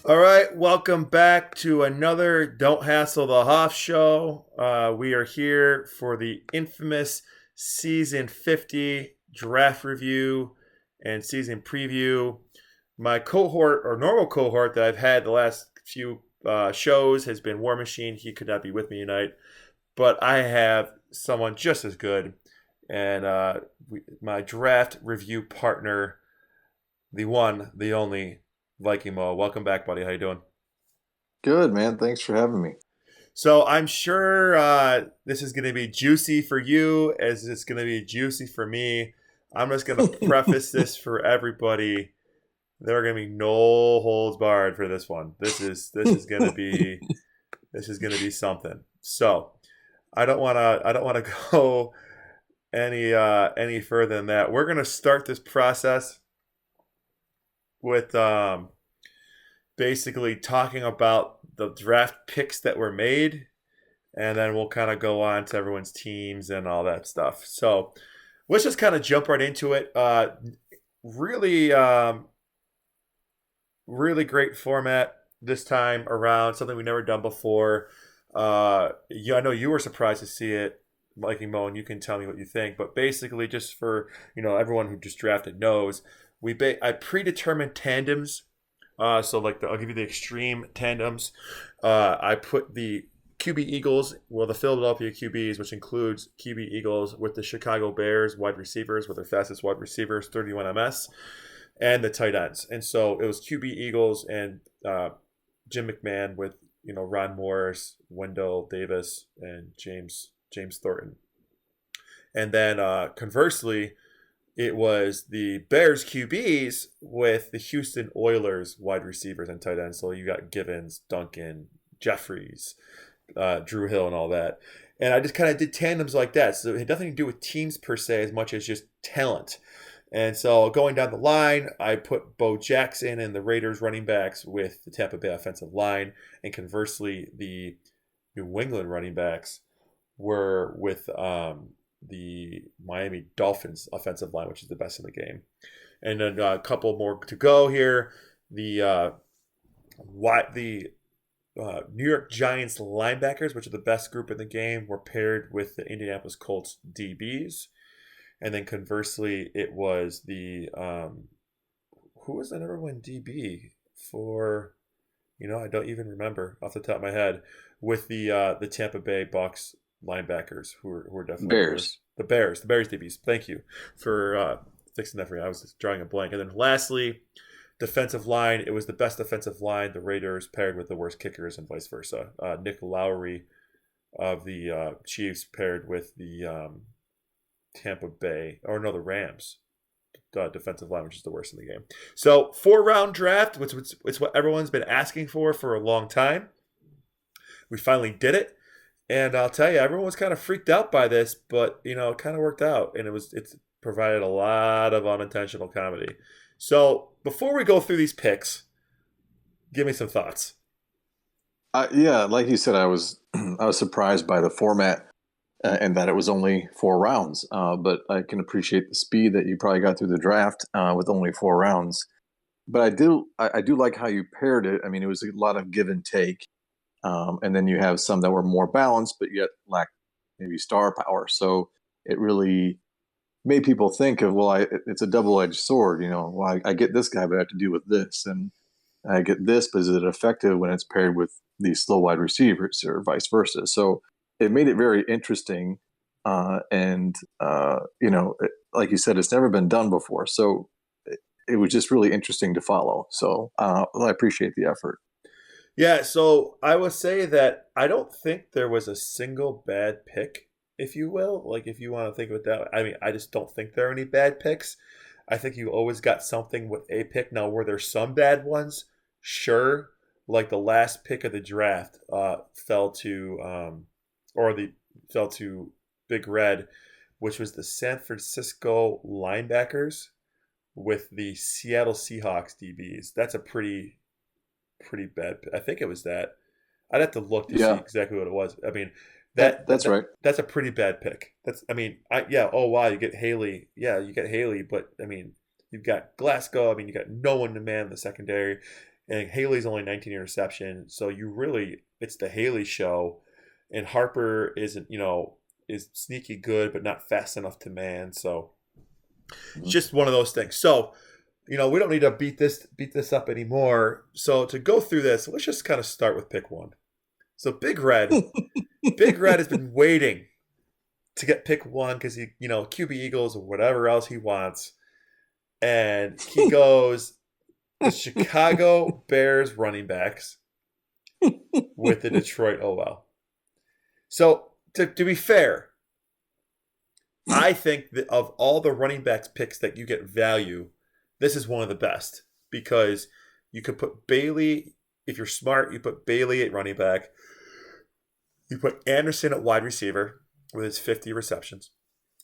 All right, welcome back to another Don't Hassle the Hoff show. We are here for the infamous season 50 draft review and season preview. My cohort or normal cohort that I've had the last few shows has been War Machine. He could not be with me tonight, but I have someone just as good, and my draft review partner, the one, the only Viking Mo. Welcome back, buddy. How you doing? Good, man. Thanks for having me. So I'm sure this is going to be juicy for you, as it's going to be juicy for me. I'm just going to preface this for everybody. There are going to be no holds barred for this one. This is going to be something. So I don't want to go any further than that. We're going to start this process with basically talking about the draft picks that were made, and then we'll kind of go on to everyone's teams and all that stuff. So let's just kind of jump right into it. Really, really great format this time around. Something we've never done before. Yeah, I know you were surprised to see it, Mikey Mo, and you can tell me what you think. But basically, just for everyone who just drafted knows, I predetermined tandems. So I'll give you the extreme tandems. I put the QB Eagles, well, the Philadelphia QBs, which includes QB Eagles with the Chicago Bears wide receivers, with their fastest wide receivers, 31 MS, and the tight ends. And so it was QB Eagles and Jim McMahon with Ron Morris, Wendell Davis, and James Thornton. And then conversely, it was the Bears QBs with the Houston Oilers wide receivers and tight ends. So you got Givens, Duncan, Jeffries, Drew Hill, and all that. And I just kind of did tandems like that. So it had nothing to do with teams per se as much as just talent. And so going down the line, I put Bo Jackson and the Raiders running backs with the Tampa Bay offensive line. And conversely, the New England running backs were with the Miami Dolphins offensive line, which is the best in the game. And then a couple more to go here. The New York Giants linebackers, which are the best group in the game, were paired with the Indianapolis Colts DBs. And then conversely, it was the who was the number one DB for? I don't even remember off the top of my head. With the Tampa Bay Bucks linebackers, who are definitely Bears. the Bears DBs. Thank you for fixing that for me. I was just drawing a blank. And then lastly, defensive line. It was the best defensive line. The Raiders paired with the worst kickers, and vice versa. Nick Lowry of the Chiefs paired with the Tampa Bay, or no, the Rams defensive line, which is the worst in the game. So 4-round draft, which it's what everyone's been asking for a long time. We finally did it. And I'll tell you, everyone was kind of freaked out by this, but it kind of worked out, and it's provided a lot of unintentional comedy. So before we go through these picks, give me some thoughts. Yeah, like you said, I was I was surprised by the format and that it was only 4 rounds. But I can appreciate the speed that you probably got through the draft with only 4 rounds. But I do like how you paired it. I mean, it was a lot of give and take, and then you have some that were more balanced, but yet lacked maybe star power. So it really made people think of, well, it's a double-edged sword. Well, I get this guy, but I have to deal with this, and I get this, but is it effective when it's paired with these slow wide receivers or vice versa? So it made it very interesting, and like you said, it's never been done before, so it was just really interesting to follow. So I appreciate the effort. Yeah, so I would say that I don't think there was a single bad pick, if you will. Like, if you want to think of it that way. I mean, I just don't think there are any bad picks. I think you always got something with a pick. Now, were there some bad ones? Sure. Like the last pick of the draft fell to, or the fell to Big Red, which was the San Francisco linebackers with the Seattle Seahawks DBs. That's a pretty bad. I think it was that. I'd have to look to see Yeah, exactly what it was. I mean, that's right. that's a pretty bad pick. That's I mean, yeah. Oh wow, you get Haley. Yeah, you get Haley, but I mean, you've got Glasgow. I mean, you got no one to man the secondary. and Haley's only 19 interceptions. So it's the Haley show, and Harper isn't, is sneaky good but not fast enough to man. So it's Mhm. just one of those things. So we don't need to beat this up anymore. So to go through this, let's just kind of start with pick one. So Big Red has been waiting to get pick one because QB Eagles or whatever else he wants, and he goes the Chicago Bears running backs with the Detroit OL. So to be fair, I think that of all the running backs picks that you get value, this is one of the best because you could put Bailey, if you're smart, you put Bailey at running back. You put Anderson at wide receiver with his 50 receptions.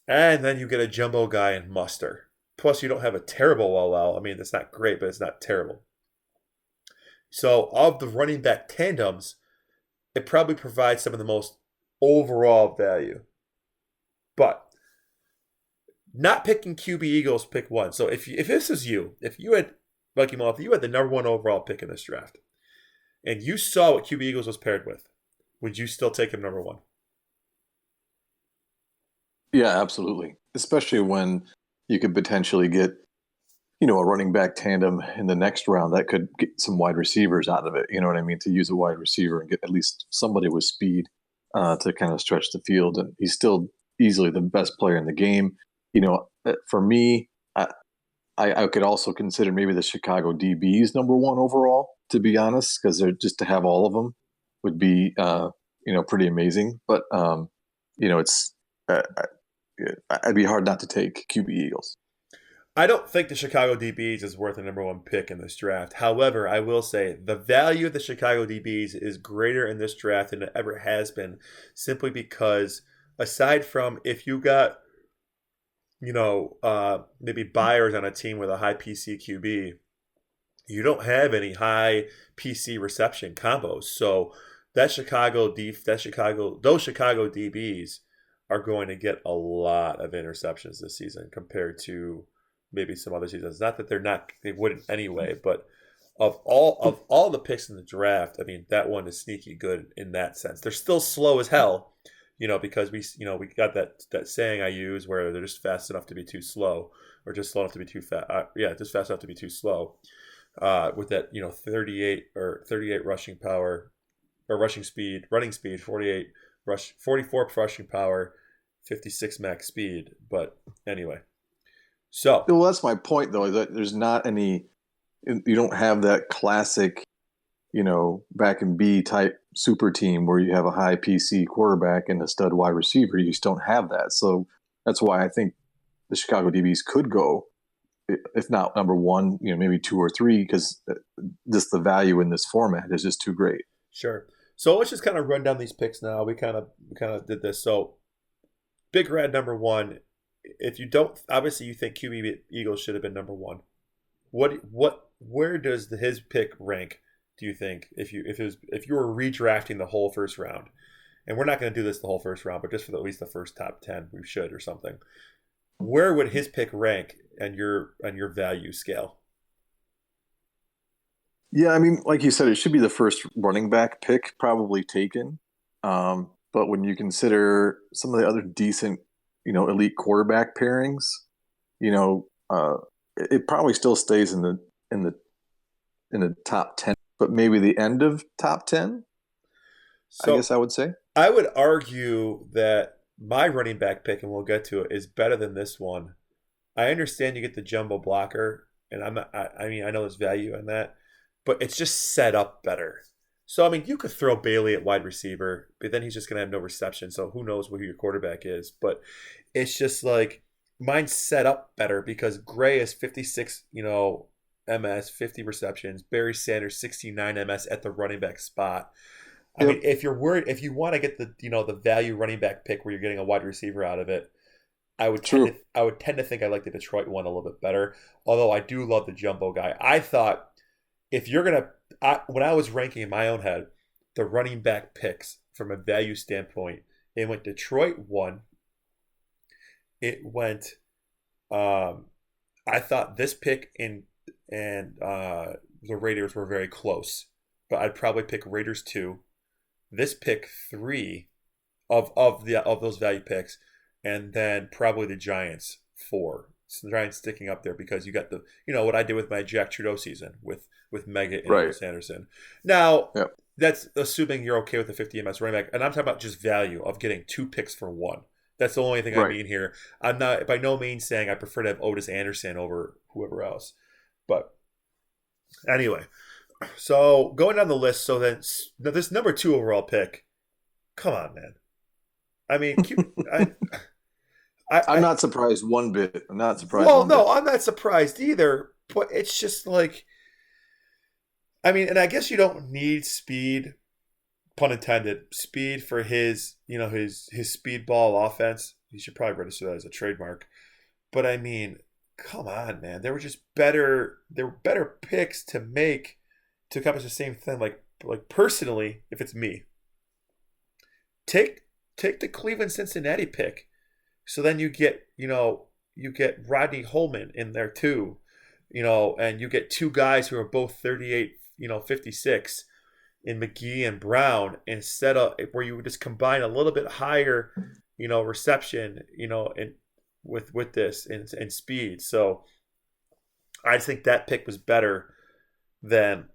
And then you get a jumbo guy in Muster. Plus, you don't have a terrible OL. I mean, it's not great, but it's not terrible. So, of the running back tandems, it probably provides some of the most overall value. But not picking QB Eagles pick one. So if this is you, if you had Lucky Mo, if you had the number one overall pick in this draft, and you saw what QB Eagles was paired with, would you still take him number one? Yeah, absolutely. Especially when you could potentially get, a running back tandem in the next round that could get some wide receivers out of it. You know what I mean? To use a wide receiver and get at least somebody with speed to kind of stretch the field. And he's still easily the best player in the game. For me, I could also consider maybe the Chicago DBs number one overall, to be honest, because they're just to have all of them would be, pretty amazing. But, it's, I'd be hard not to take QB Eagles. I don't think the Chicago DBs is worth a number one pick in this draft. However, I will say the value of the Chicago DBs is greater in this draft than it ever has been, simply because aside from if you got, maybe buyers on a team with a high PC QB, you don't have any high PC reception combos. So those Chicago DBs are going to get a lot of interceptions this season compared to maybe some other seasons. Not that they wouldn't anyway, but of all the picks in the draft, I mean that one is sneaky good in that sense. They're still slow as hell, because we got that saying I use where they're just fast enough to be too slow, or just slow enough to be too fast. Just fast enough to be too slow. With that 38 rushing power or running speed, 44 rushing power, 56 max speed. But anyway, so Well, that's my point, though, is that there's not any, you don't have that classic, back and B type super team where you have a high PC quarterback and a stud wide receiver. You just don't have that. So that's why I think the Chicago DBs could go, if not number one, maybe two or three, because just the value in this format is just too great. sure. So let's just kind of run down these picks now. We kind of did this. So Big Red number one. If you don't, obviously you think QB Eagles should have been number one. Where does his pick rank? Do you think if you were redrafting the whole first round, and we're not going to do this the whole first round, but just for at least the first top 10, we should or something. Where would his pick rank on your value scale? Yeah, I mean, like you said, it should be the first running back pick probably taken. But when you consider some of the other decent, elite quarterback pairings, you know, uh, it probably still stays in the in the top 10, but maybe the end of top 10. I So guess I would say. I would argue that my running back pick, and we'll get to it, is better than this one. I understand you get the jumbo blocker, and I'm not, I mean I know there's value in that, but it's just set up better. So I mean you could throw Bailey at wide receiver, but then he's just gonna have no reception. So who knows who your quarterback is? But it's just like mine's set up better because Gray is 56, MS, 50 receptions. Barry Sanders 69 MS at the running back spot. I mean, Yep. if you're worried, if you want to get the value running back pick where you're getting a wide receiver out of it, True. I would tend to think I like the Detroit one a little bit better. Although I do love the jumbo guy. I thought if you're when I was ranking in my own head the running back picks from a value standpoint, it went Detroit one. It went. I thought this pick in and the Raiders were very close, but I'd probably pick Raiders 2, this pick 3 of those value picks, and then probably the Giants 4. So the Giants sticking up there because you got the what I did with my Jack Trudeau season with Meggett and Right. Chris Anderson. Now Yep. that's assuming you're okay with the 50 MS running back, and I'm talking about just value of getting 2 picks for one. That's the only thing I Right. mean here. I'm not by no means saying I prefer to have Otis Anderson over whoever else, but anyway. So going down the list, so then this number 2 overall pick. Come on, man. I mean, I, I'm I, not surprised one bit. I'm not surprised well, one bit. no, I'm not surprised either. But it's just like, I mean, and I guess you don't need speed, pun intended, speed for his, his speedball offense. You should probably register that as a trademark. But I mean, come on, man. There were just better. There were better picks to make to accomplish the same thing. Like personally, if it's me, take take the Cleveland Cincinnati pick. So then you get Rodney Holman in there too, and you get two guys who are both 38, 56 in McGee and Brown instead of where you would just combine a little bit higher, reception, and with this and speed. So I just think that pick was better than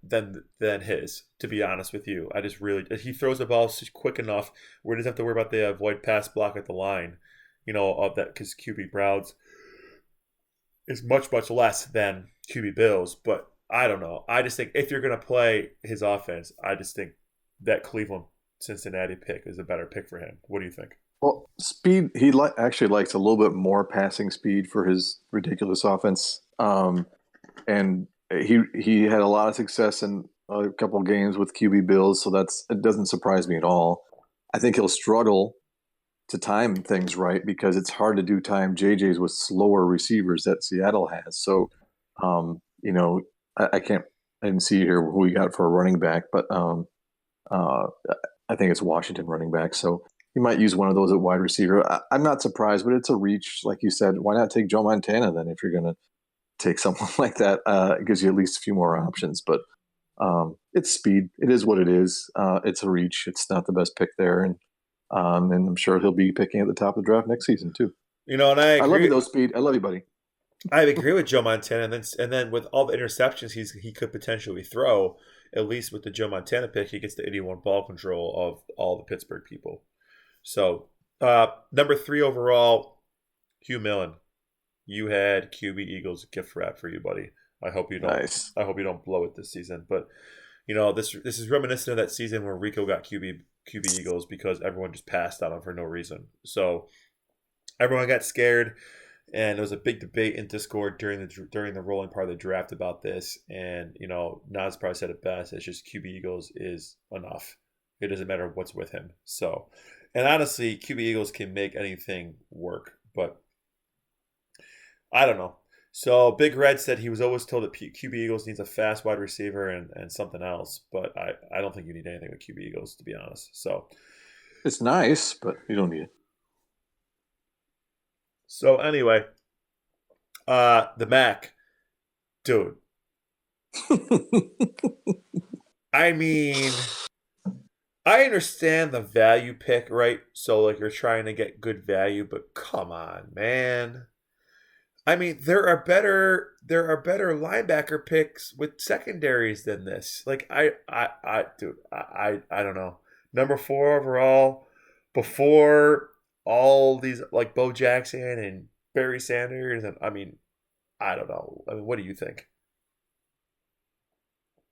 his. To be honest with you, I just really he throws the ball quick enough where he doesn't have to worry about the avoid pass block at the line, of that because QB Browns is much less than QB Bills. But I don't know. I just think if you're gonna play his offense, I just think that Cleveland Cincinnati pick is a better pick for him. What do you think? Well, speed. Actually likes a little bit more passing speed for his ridiculous offense. And he had a lot of success in a couple of games with QB Bills, so it doesn't surprise me at all. I think he'll struggle to time things right because it's hard to do time JJ's with slower receivers that Seattle has. So, you know, I can't. I didn't see here who we got for a running back, but uh, I think it's Washington running back. So you might use one of those at wide receiver. I'm not surprised, but it's a reach, like you said. Why not take Joe Montana then if you're going to take someone like that? It gives you at least a few more options. But it's speed. It is what it is. It's a reach. It's not the best pick there, and I'm sure he'll be picking at the top of the draft next season too. And I I love you agree. though, Speed. I love you, buddy. I agree with Joe Montana, and then with all the interceptions he could potentially throw, at least with the Joe Montana pick, he gets the 81 ball control of all the Pittsburgh people. So number 3 overall, Hugh Millen. You had QB Eagles gift wrap for you, buddy. I hope you don't. Nice. I hope you don't blow it this season. But this is reminiscent of that season where Rico got QB Eagles because everyone just passed on him for no reason. So everyone got scared, and there was a big debate in Discord during the rolling part of the draft about this. And Nas probably said it best. It's just QB Eagles is enough. It doesn't matter what's with him. So, and honestly, QB Eagles can make anything work, but I don't know. So Big Red said he was always told that QB Eagles needs a fast wide receiver and something else, but I don't think you need anything with QB Eagles, to be honest. It's nice, but you don't need So anyway, the Mac, dude. it. I mean, I understand the value pick, right? So like you're trying to get good value, but come on, man. I mean, there are better linebacker picks with secondaries than this. Like dude, I don't know. Number 4 overall, before all these like Bo Jackson and Barry Sanders, and I mean, I don't know. I mean, what do you think?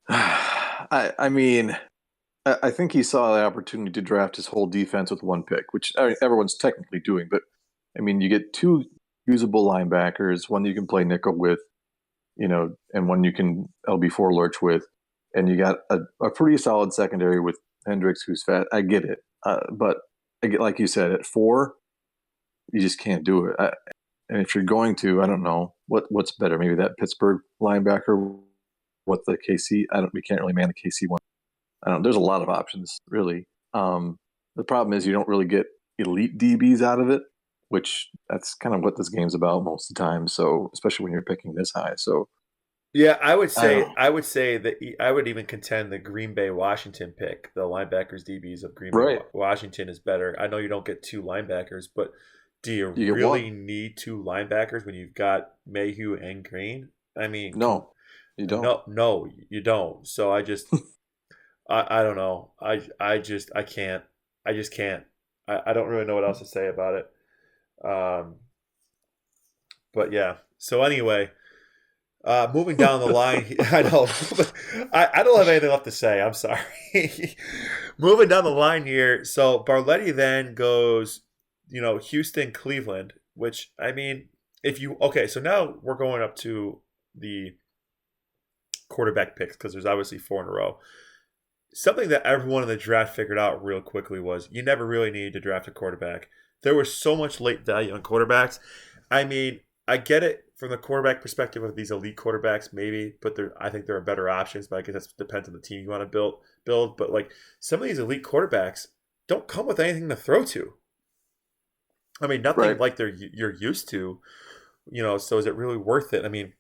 I mean, I think he saw the opportunity to draft his whole defense with one pick, which everyone's technically doing. But I mean, you get two usable linebackers, one you can play nickel with, and one you can LB4 lurch with, and you got a pretty solid secondary with Hendricks, who's fat. I get it, but I get, like you said, at 4, you just can't do it. And if you're going to, I don't know what's better. Maybe that Pittsburgh linebacker, what the KC. I don't. We can't really man the KC one. I don't. There's a lot of options, really. The problem is you don't really get elite DBs out of it, which that's kind of what this game's about most of the time. So especially when you're picking this high. So Yeah, I don't know. I would say that I would even contend the Green Bay Washington pick, the linebackers DBs of Green Bay Right. Washington is better. I know you don't get two linebackers, but do you You get really one. need two linebackers when you've got Mayhew and Green? I mean, No, you don't. no, you don't. So I don't know. I can't. I just can't. I don't really know what else to say about it. But yeah. So anyway, moving down the line, I know I don't have anything left to say. I'm sorry. Moving down the line here, so Barletti then goes, Houston, Cleveland. Which I mean, if you okay, so now we're going up to the quarterback picks because there's obviously four in a row. Something that everyone in the draft figured out real quickly was you never really needed to draft a quarterback. There was so much late value on quarterbacks. I mean, I get it from the quarterback perspective of these elite quarterbacks, maybe, but I think there are better options. But I guess that depends on the team you want to build. But like some of these elite quarterbacks don't come with anything to throw to. I mean, nothing Right. like you're used to. So is it really worth it? I mean,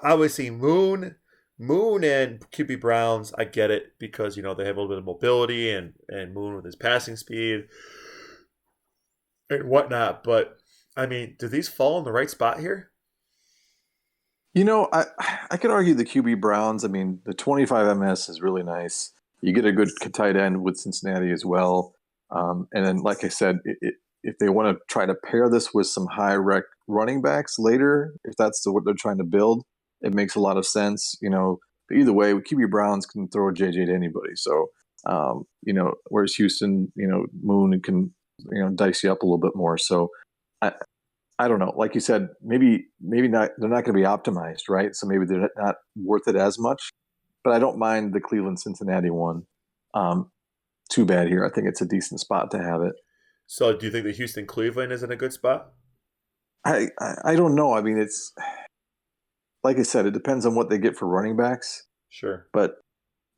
obviously Moon and QB Browns, I get it because they have a little bit of mobility and Moon with his passing speed and whatnot. But I mean, do these fall in the right spot here? I could argue the QB Browns. I mean, the 25 MS is really nice. You get a good tight end with Cincinnati as well. And then, like I said, if they want to try to pair this with some high rec running backs later, if that's what they're trying to build, it makes a lot of sense. But either way, QB Browns can throw a JJ to anybody. So, whereas Houston, Moon can, dice you up a little bit more. So, I, I don't know. Like you said, maybe not. They're not going to be optimized, right? So maybe they're not worth it as much. But I don't mind the Cleveland Cincinnati one. Um, Too bad here. I think it's a decent spot to have it. So do you think the Houston Cleveland is in a good spot? I don't know. I mean, it's like I said, it depends on what they get for running backs. Sure. But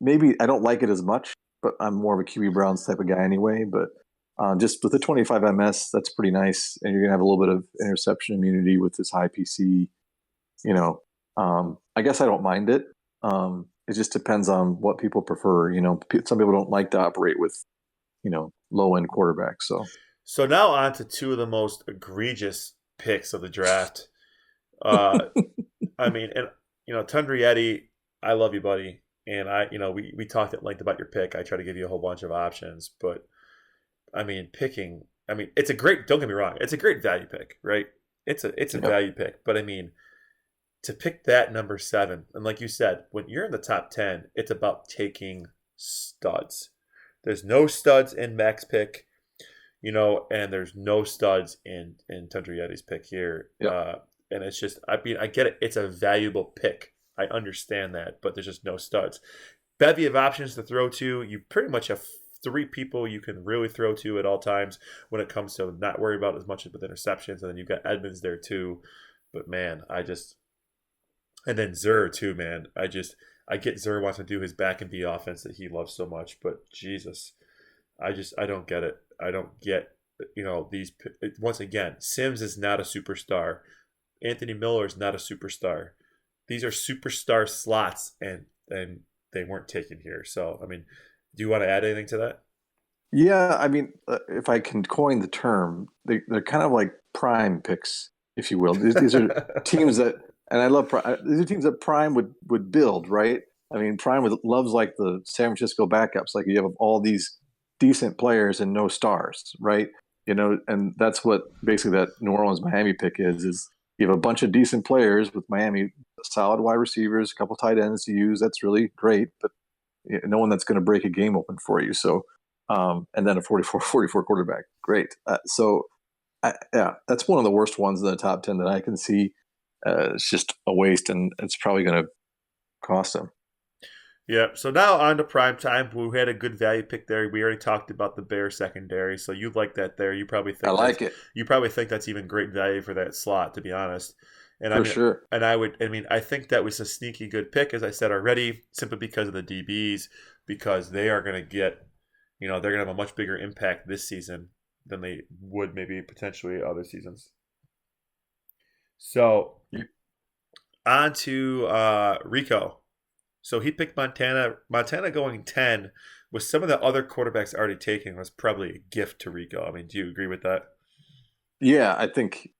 maybe I don't like it as much. But I'm more of a QB Browns type of guy anyway. But just with the 25 MS, that's pretty nice, and you're gonna have a little bit of interception immunity with this high PC. You know, I guess I don't mind it. It just depends on what people prefer. Some people don't like to operate with low end quarterbacks. So So now on to two of the most egregious picks of the draft. Uh, I mean, and Tundrietti, I love you, buddy. And we talked at length about your pick. I try to give you a whole bunch of options, but I mean, picking. I mean, it's a great. Don't get me wrong. It's a great value pick, right? It's a yep, value pick, but I mean, to pick that number seven, and like you said, when you're in the top 10, it's about taking studs. There's no studs in Max pick, and there's no studs in Tundrietti's pick here. yep, And it's just, I mean, I get it. It's a valuable pick. I understand that, but there's just no studs. Bevy of options to throw to. You pretty much have three people you can really throw to at all times when it comes to not worry about as much with interceptions. And then you've got Edmonds there too. But man, and then Zur too, man. I get Zur wants to do his back and be offense that he loves so much, but Jesus, I don't get it. I don't get these. Once again, Sims is not a superstar. Anthony Miller is not a superstar. These are superstar slots, and they weren't taken here. So I mean, do you want to add anything to that? yeah. I mean, if I can coin the term, they're kind of like prime picks, if you will. These are teams that, and I love prime. These are teams that Prime would build, right? I mean, loves like the San Francisco backups. Like you have all these decent players and no stars, right? And that's what basically that New Orleans Miami pick is you have a bunch of decent players with Miami, solid wide receivers, a couple tight ends to use. That's really great, but no one that's going to break a game open for you. So, and then a 44 quarterback. Great. Yeah, that's one of the worst ones in the top 10 that I can see. It's just a waste, and it's probably going to cost them. Yeah. So now on to prime time. We had a good value pick there. We already talked about the Bear secondary, so you like that there. I like it You probably think that's even great value for that slot, to be honest. And I for mean, sure. I think that was a sneaky good pick, as I said already, simply because of the DBs, because they are going to get, they're going to have a much bigger impact this season than they would maybe potentially other seasons. So on to Rico. So he picked Montana. Montana going 10 with some of the other quarterbacks already taken was probably a gift to Rico. I mean, do you agree with that? Yeah, I think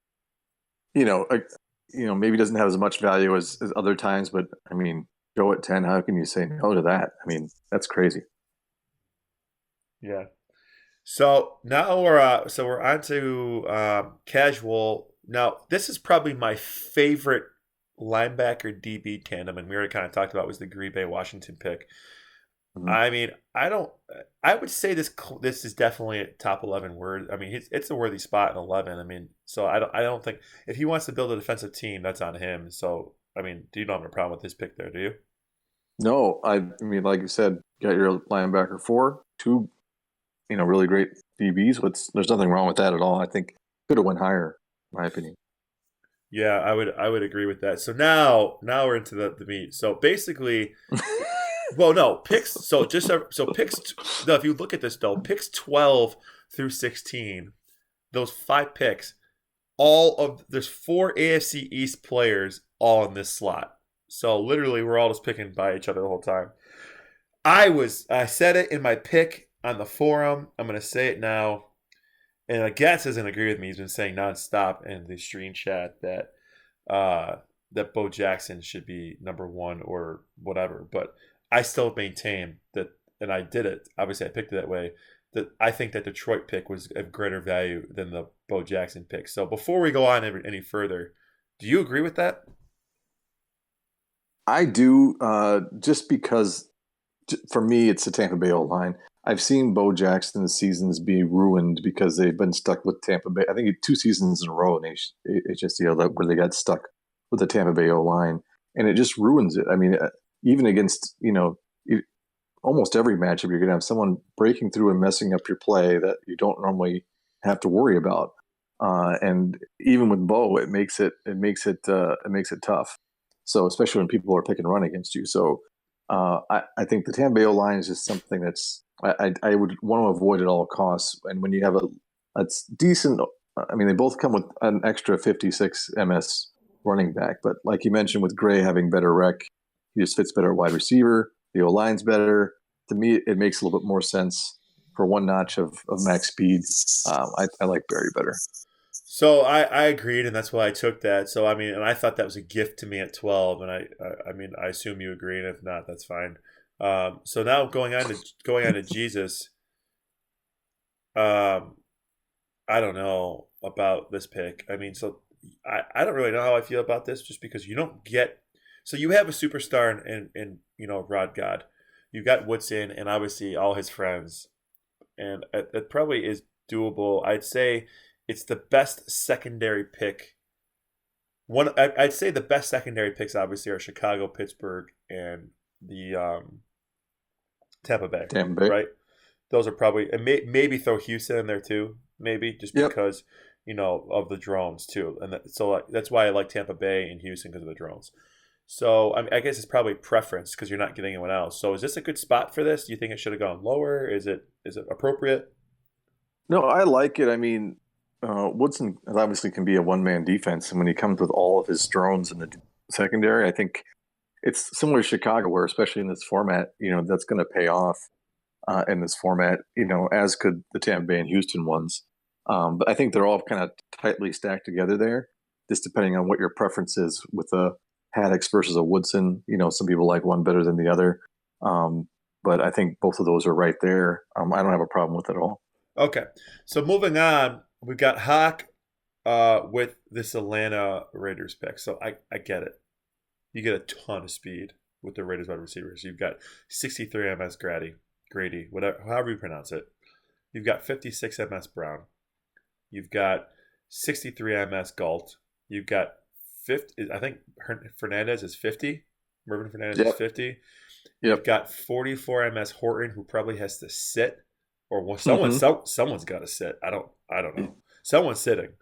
you know, maybe doesn't have as much value as other times, but I mean, Joe at 10, how can you say no to that? I mean, that's crazy. Yeah. So now we're on to casual. Now this is probably my favorite linebacker DB tandem, and we already kind of talked about was the Green Bay Washington pick. Mhm. I mean, I don't. I would say this is definitely a top 11 word. I mean, it's a worthy spot in 11. I mean, so I don't think if he wants to build a defensive team, that's on him. So I mean, do you not have a problem with this pick there? Do you? No, I mean, like you said, you got your linebacker four, two, really great DBs. There's nothing wrong with that at all. I think could have went higher, in my opinion. Yeah, I would agree with that. So now we're into the meat. So basically, well, no picks. So picks. No, if you look at this though, picks 12 through 16, those five picks, there's four AFC East players all in this slot. So literally, we're all just picking by each other the whole time. I said it in my pick on the forum. I'm gonna say it now. And Gatz doesn't agree with me. He's been saying nonstop in the stream chat uh, that Bo Jackson should be number one or whatever. But I still maintain that, and I did it. Obviously, I picked it that way. That I think that Detroit pick was of greater value than the Bo Jackson pick. So before we go on any further, do you agree with that? I do, just because for me, it's the Tampa Bay O line. I've seen Bo Jackson's seasons be ruined because they've been stuck with Tampa Bay. I think two seasons in a row in HSTL where they got stuck with the Tampa Bay O line, and it just ruins it. I mean, even against almost every matchup, you're going to have someone breaking through and messing up your play that you don't normally have to worry about. And even with Bo, it makes it tough. So especially when people are pick and run against you. So I think the Tampa Bay line is just something I would want to avoid at all costs. And when you have that's decent, I mean, they both come with an extra 56 MS running back. But like you mentioned, with Gray having better rec, he just fits better at wide receiver. The O line's better. To me, it makes a little bit more sense for one notch of max speed. I like Barry better. So I agreed, and that's why I took that. So I mean, and I thought that was a gift to me at 12, and I mean, I assume you agree, and if not, that's fine. So now going on to Jesus. Um, I don't know about this pick. I mean, so I don't really know how I feel about this, just because you don't get. So you have a superstar in Rod God. You've got Woodson and obviously all his friends, and it probably is doable. I'd say it's the best secondary pick. I'd say the best secondary picks obviously are Chicago, Pittsburgh, and the Tampa Bay, Tampa Bay. right? Those are probably, and maybe throw Houston in there too, maybe just Yep. because of the drones too, and so that's why I like Tampa Bay and Houston because of the drones. So I mean, I guess it's probably preference because you're not getting anyone else. So is this a good spot for this? Do you think it should have gone lower? Is it appropriate? No, I like it. I mean, Woodson obviously can be a one-man defense, and when he comes with all of his drones in the secondary, I think it's similar to Chicago, where especially in this format, that's going to pay off in this format. As could the Tampa Bay and Houston ones. But I think they're all kind of tightly stacked together there, just depending on what your preference is with a Haddix versus a Woodson. Some people like one better than the other. Um, but I think both of those are right there. I don't have a problem with it at all. Okay. So moving on, we've got Hawk with this Atlanta Raiders pick. So I get it. You get a ton of speed with the Raiders wide receivers. You've got 63 MS Grady, whatever, however you pronounce it. You've got 56 MS Brown. You've got 63 MS Galt. You've got 50. I think Fernandez is 50. Mervin Fernandez is Yep. 50. You've Yep. got 44 MS Horton, who probably has to sit, or Mm-hmm. someone's got to sit. I don't know. Someone's sitting,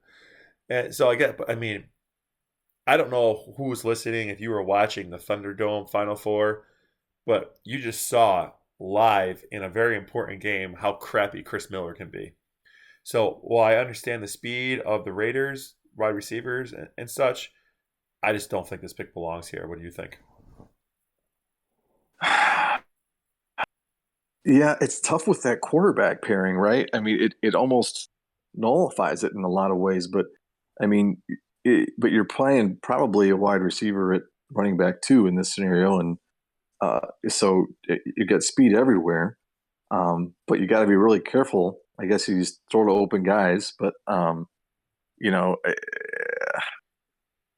and so I get. I mean, I don't know who was listening if you were watching the Thunderdome Final Four, but you just saw live in a very important game how crappy Chris Miller can be. So while I understand the speed of the Raiders wide receivers and such, I just don't think this pick belongs here. What do you think? Yeah, it's tough with that quarterback pairing, right? I mean, it almost nullifies it in a lot of ways, but I mean, but you're playing probably a wide receiver at running back too in this scenario, and so you get speed everywhere. But you got to be really careful. I guess you just throw to open guys, but you know,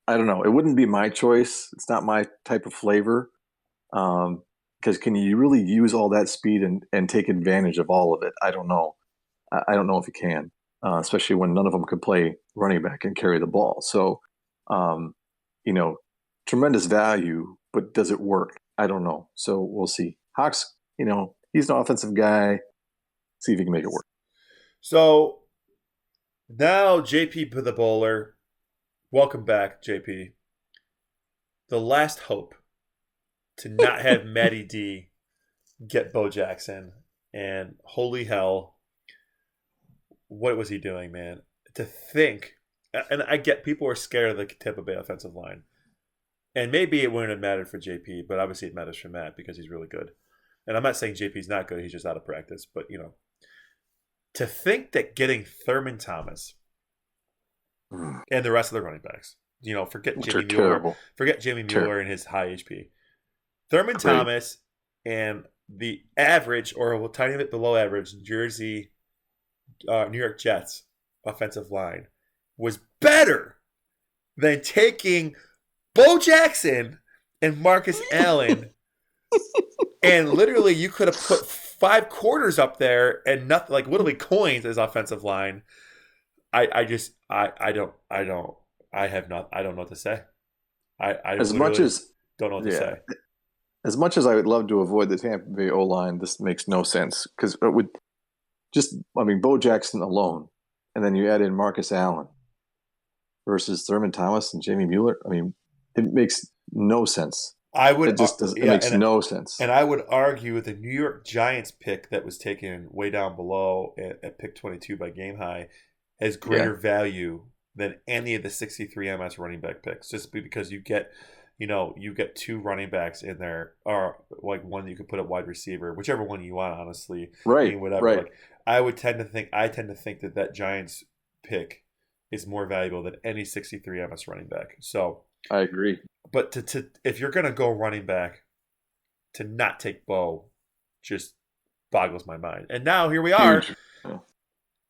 I don't know. It wouldn't be my choice. It's not my type of flavor. Because can you really use all that speed and take advantage of all of it? I don't know. I don't know if you can, especially when none of them could play running back and carry the ball. So, um, you know, tremendous value, but does it work? I don't know. So we'll see. Hawks, he's an offensive guy. See if he can make it work. So now JP the bowler. Welcome back, JP. The last hope to not have Matty D get Bo Jackson. And holy hell, what was he doing, man? To think, and I get people are scared of the Tampa Bay offensive line. And maybe it wouldn't have mattered for JP, but obviously it matters for Matt because he's really good. And I'm not saying JP's not good, he's just out of practice. But, to think that getting Thurman Thomas and the rest of the running backs, forget Which Jamie are Mueller, terrible. forget Jamie Mueller Terrible. and his high HP. Thurman Great. Thomas and the average or a tiny bit below average New York Jets offensive line was better than taking Bo Jackson and Marcus Allen, and literally you could have put 5 quarters up there and nothing, like literally coins as offensive line. I don't know what to say. I As much literally as don't know what to yeah, say. as much as I would love to avoid the Tampa Bay O line, this makes no sense because it would Bo Jackson alone, and then you add in Marcus Allen versus Thurman Thomas and Jamie Mueller. I mean, it makes no sense. I would, It just does. It yeah, makes no sense. and I would argue the New York Giants pick that was taken way down below at pick 22 by Game High has Yeah, greater value than any of the 63 MS running back picks, just because you get 2 running backs in there, or like one you could put at wide receiver, whichever one you want, honestly. I right, mean, whatever. right. Like, I tend to think that Giants pick is more valuable than any 63 MS running back. So, I agree. but to if you're gonna go running back, to not take Bo just boggles my mind. And now here we are. Huge. Oh,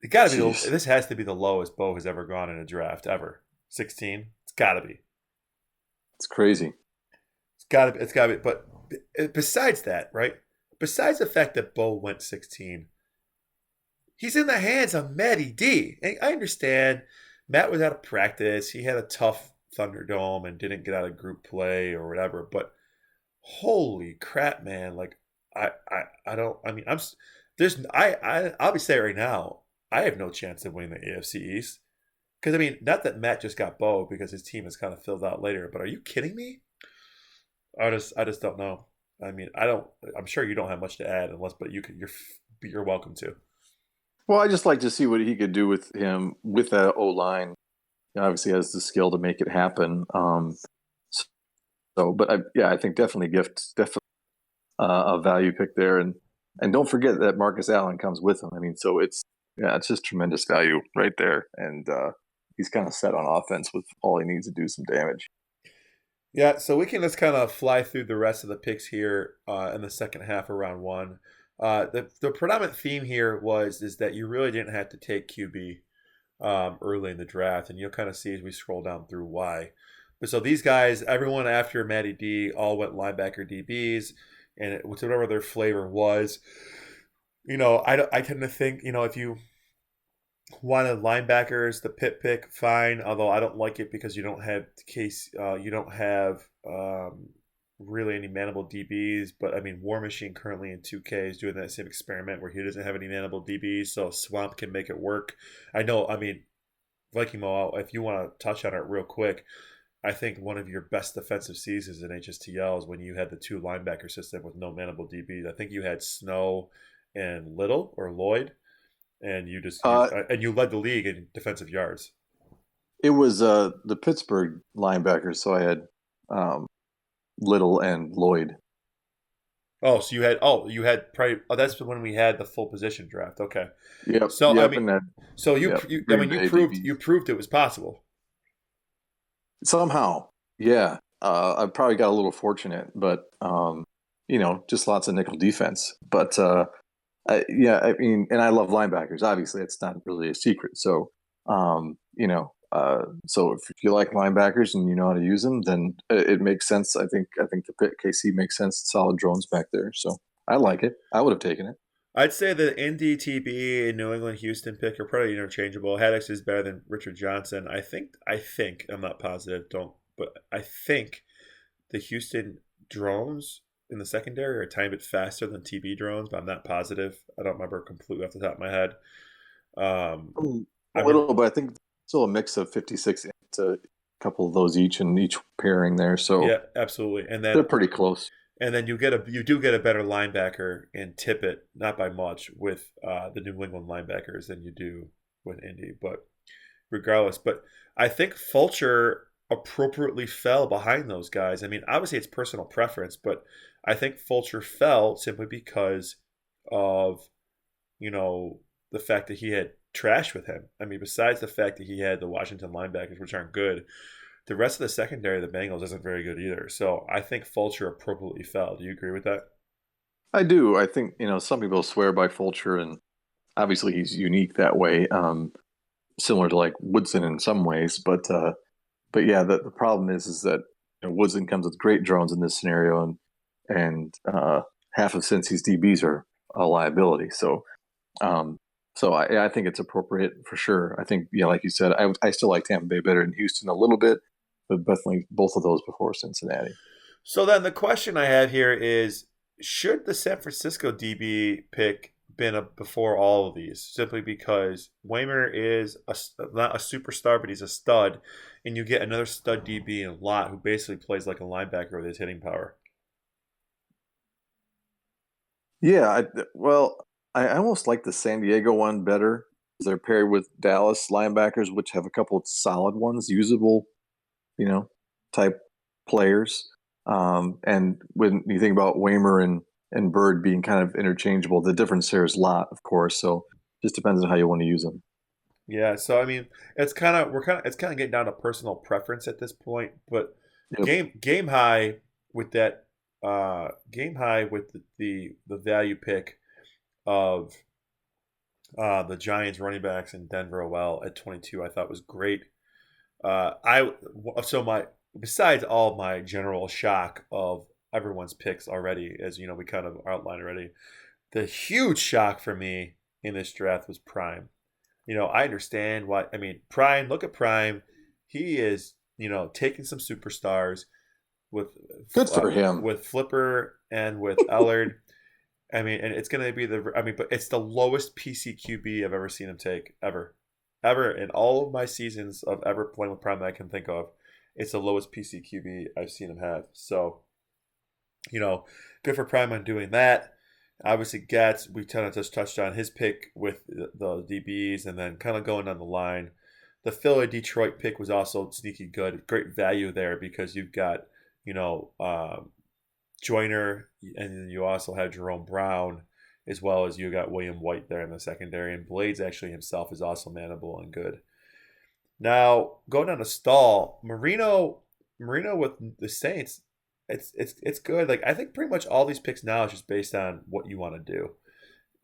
It got to be jeez, this has to be the lowest Bo has ever gone in a draft ever. 16. It's got to be. it's crazy. It's got to be. It's got to be. But besides that, right? Besides the fact that Bo went 16, he's in the hands of Matty D. And I understand Matt was out of practice. He had a tough Thunderdome and didn't get out of group play or whatever. But holy crap, man! Like I don't. I mean, there's I'll be saying right now, I have no chance of winning the AFC East. Because I mean, not that Matt just got Bo because his team is kind of filled out later. But are you kidding me? I just don't know. I mean, I don't. I'm sure you don't have much to add, but you're welcome to. Well, I just like to see what he could do with him with that O line. He obviously has the skill to make it happen. But I think definitely definitely a value pick there, and don't forget that Marcus Allen comes with him. I mean, so it's just tremendous value right there, and he's kind of set on offense with all he needs to do some damage. Yeah, so we can just kind of fly through the rest of the picks here in the second half of round one. The predominant theme here is that you really didn't have to take QB early in the draft, and you'll kind of see as we scroll down through why. But so these guys, everyone after Matty D, all went linebacker DBs, and whatever their flavor was. I tend to think, if you wanted linebackers, the pit pick, fine. Although I don't like it because you don't have really any manable DBs. But I mean, War Machine currently in 2K is doing that same experiment where he doesn't have any manable DBs, so Swamp can make it work. I know. I mean, Viking Mo, if you want to touch on it real quick, I think one of your best defensive seasons in HSTL is when you had the 2 linebacker system with no manable DBs. I think you had Snow and Little or Lloyd, and you Uh, led the league in defensive yards. It was the Pittsburgh linebackers, so I had um, Little and Lloyd. You had probably that's when we had the full position draft. Okay. Yep, So I yep, mean, and then so yep, I Green mean, Bay you DBs. proved it was possible. Somehow, yeah. I probably got a little fortunate, but just lots of nickel defense. But yeah, I mean, and I love linebackers. Obviously, it's not really a secret. So, so if you like linebackers and you know how to use them, then it makes sense. I think the pick KC makes sense. Solid drones back there, so I like it. I would have taken it. I'd say the Indy TB and New England Houston pick are probably interchangeable. Haddix is better than Richard Johnson. I think I'm not positive. Don't, but I think the Houston drones in the secondary are a tiny bit faster than TB drones, but I'm not positive. I don't remember completely off the top of my head. Um, A I mean, little, but I think still a mix of 56 into a couple of those each and each pairing there. So yeah, absolutely. they're pretty close. And then you do get a better linebacker in Tippett, not by much, with the New England linebackers than you do with Indy. But regardless, but I think Fulcher appropriately fell behind those guys. I mean, obviously it's personal preference, but I think Fulcher fell simply because of the fact that he had trash with him. I mean, besides the fact that he had the Washington linebackers, which aren't good, the rest of the secondary of the Bengals isn't very good either. So I think Fulcher appropriately fell. Do you agree with that? I do. I think, some people swear by Fulcher, and obviously he's unique that way, similar to like Woodson in some ways. But yeah, the problem is that Woodson comes with great drones in this scenario, and half of Cincy's DBs are a liability. Um, so I think it's appropriate for sure. I think, yeah, like you said, I still like Tampa Bay better than Houston a little bit, but definitely both of those before Cincinnati. So then the question I have here is, should the San Francisco DB pick been before all of these? Simply because Waymer is not a superstar, but he's a stud, and you get another stud DB in Lott who basically plays like a linebacker with his hitting power. Yeah, I almost like the San Diego one better. They're paired with Dallas linebackers, which have a couple of solid ones, usable, you know, type players. And when you think about Waymer and Bird being kind of interchangeable, the difference there is Lot, of course. So just depends on how you want to use them. Yeah, so I mean, it's kind of getting down to personal preference at this point. But Yep. game high with that game high with the value pick of the Giants running backs in Denver well at 22, I thought was great. I so my besides all my general shock of everyone's picks already, as you know, we kind of outlined already. The huge shock for me in this draft was Prime. I understand why. I mean, Prime. Look at Prime. He is, taking some superstars with Good for him. with Flipper and with Ellard. I mean, and it's going to be the. I mean, but it's the lowest PCQB I've ever seen him take ever, ever in all of my seasons of ever playing with Prime that I can think of. It's the lowest PCQB I've seen him have. So, good for Prime on doing that. Obviously, Gats, we kind of just touched on his pick with the DBs and then kind of going down the line. The Philly Detroit pick was also sneaky good. Great value there because you've got, you know, Joyner and then you also have Jerome Brown as well as you got William White there in the secondary. And Blades actually himself is also manable and good. Now, going down to Stall, Marino with the Saints, it's good. Like I think pretty much all these picks now is just based on what you want to do,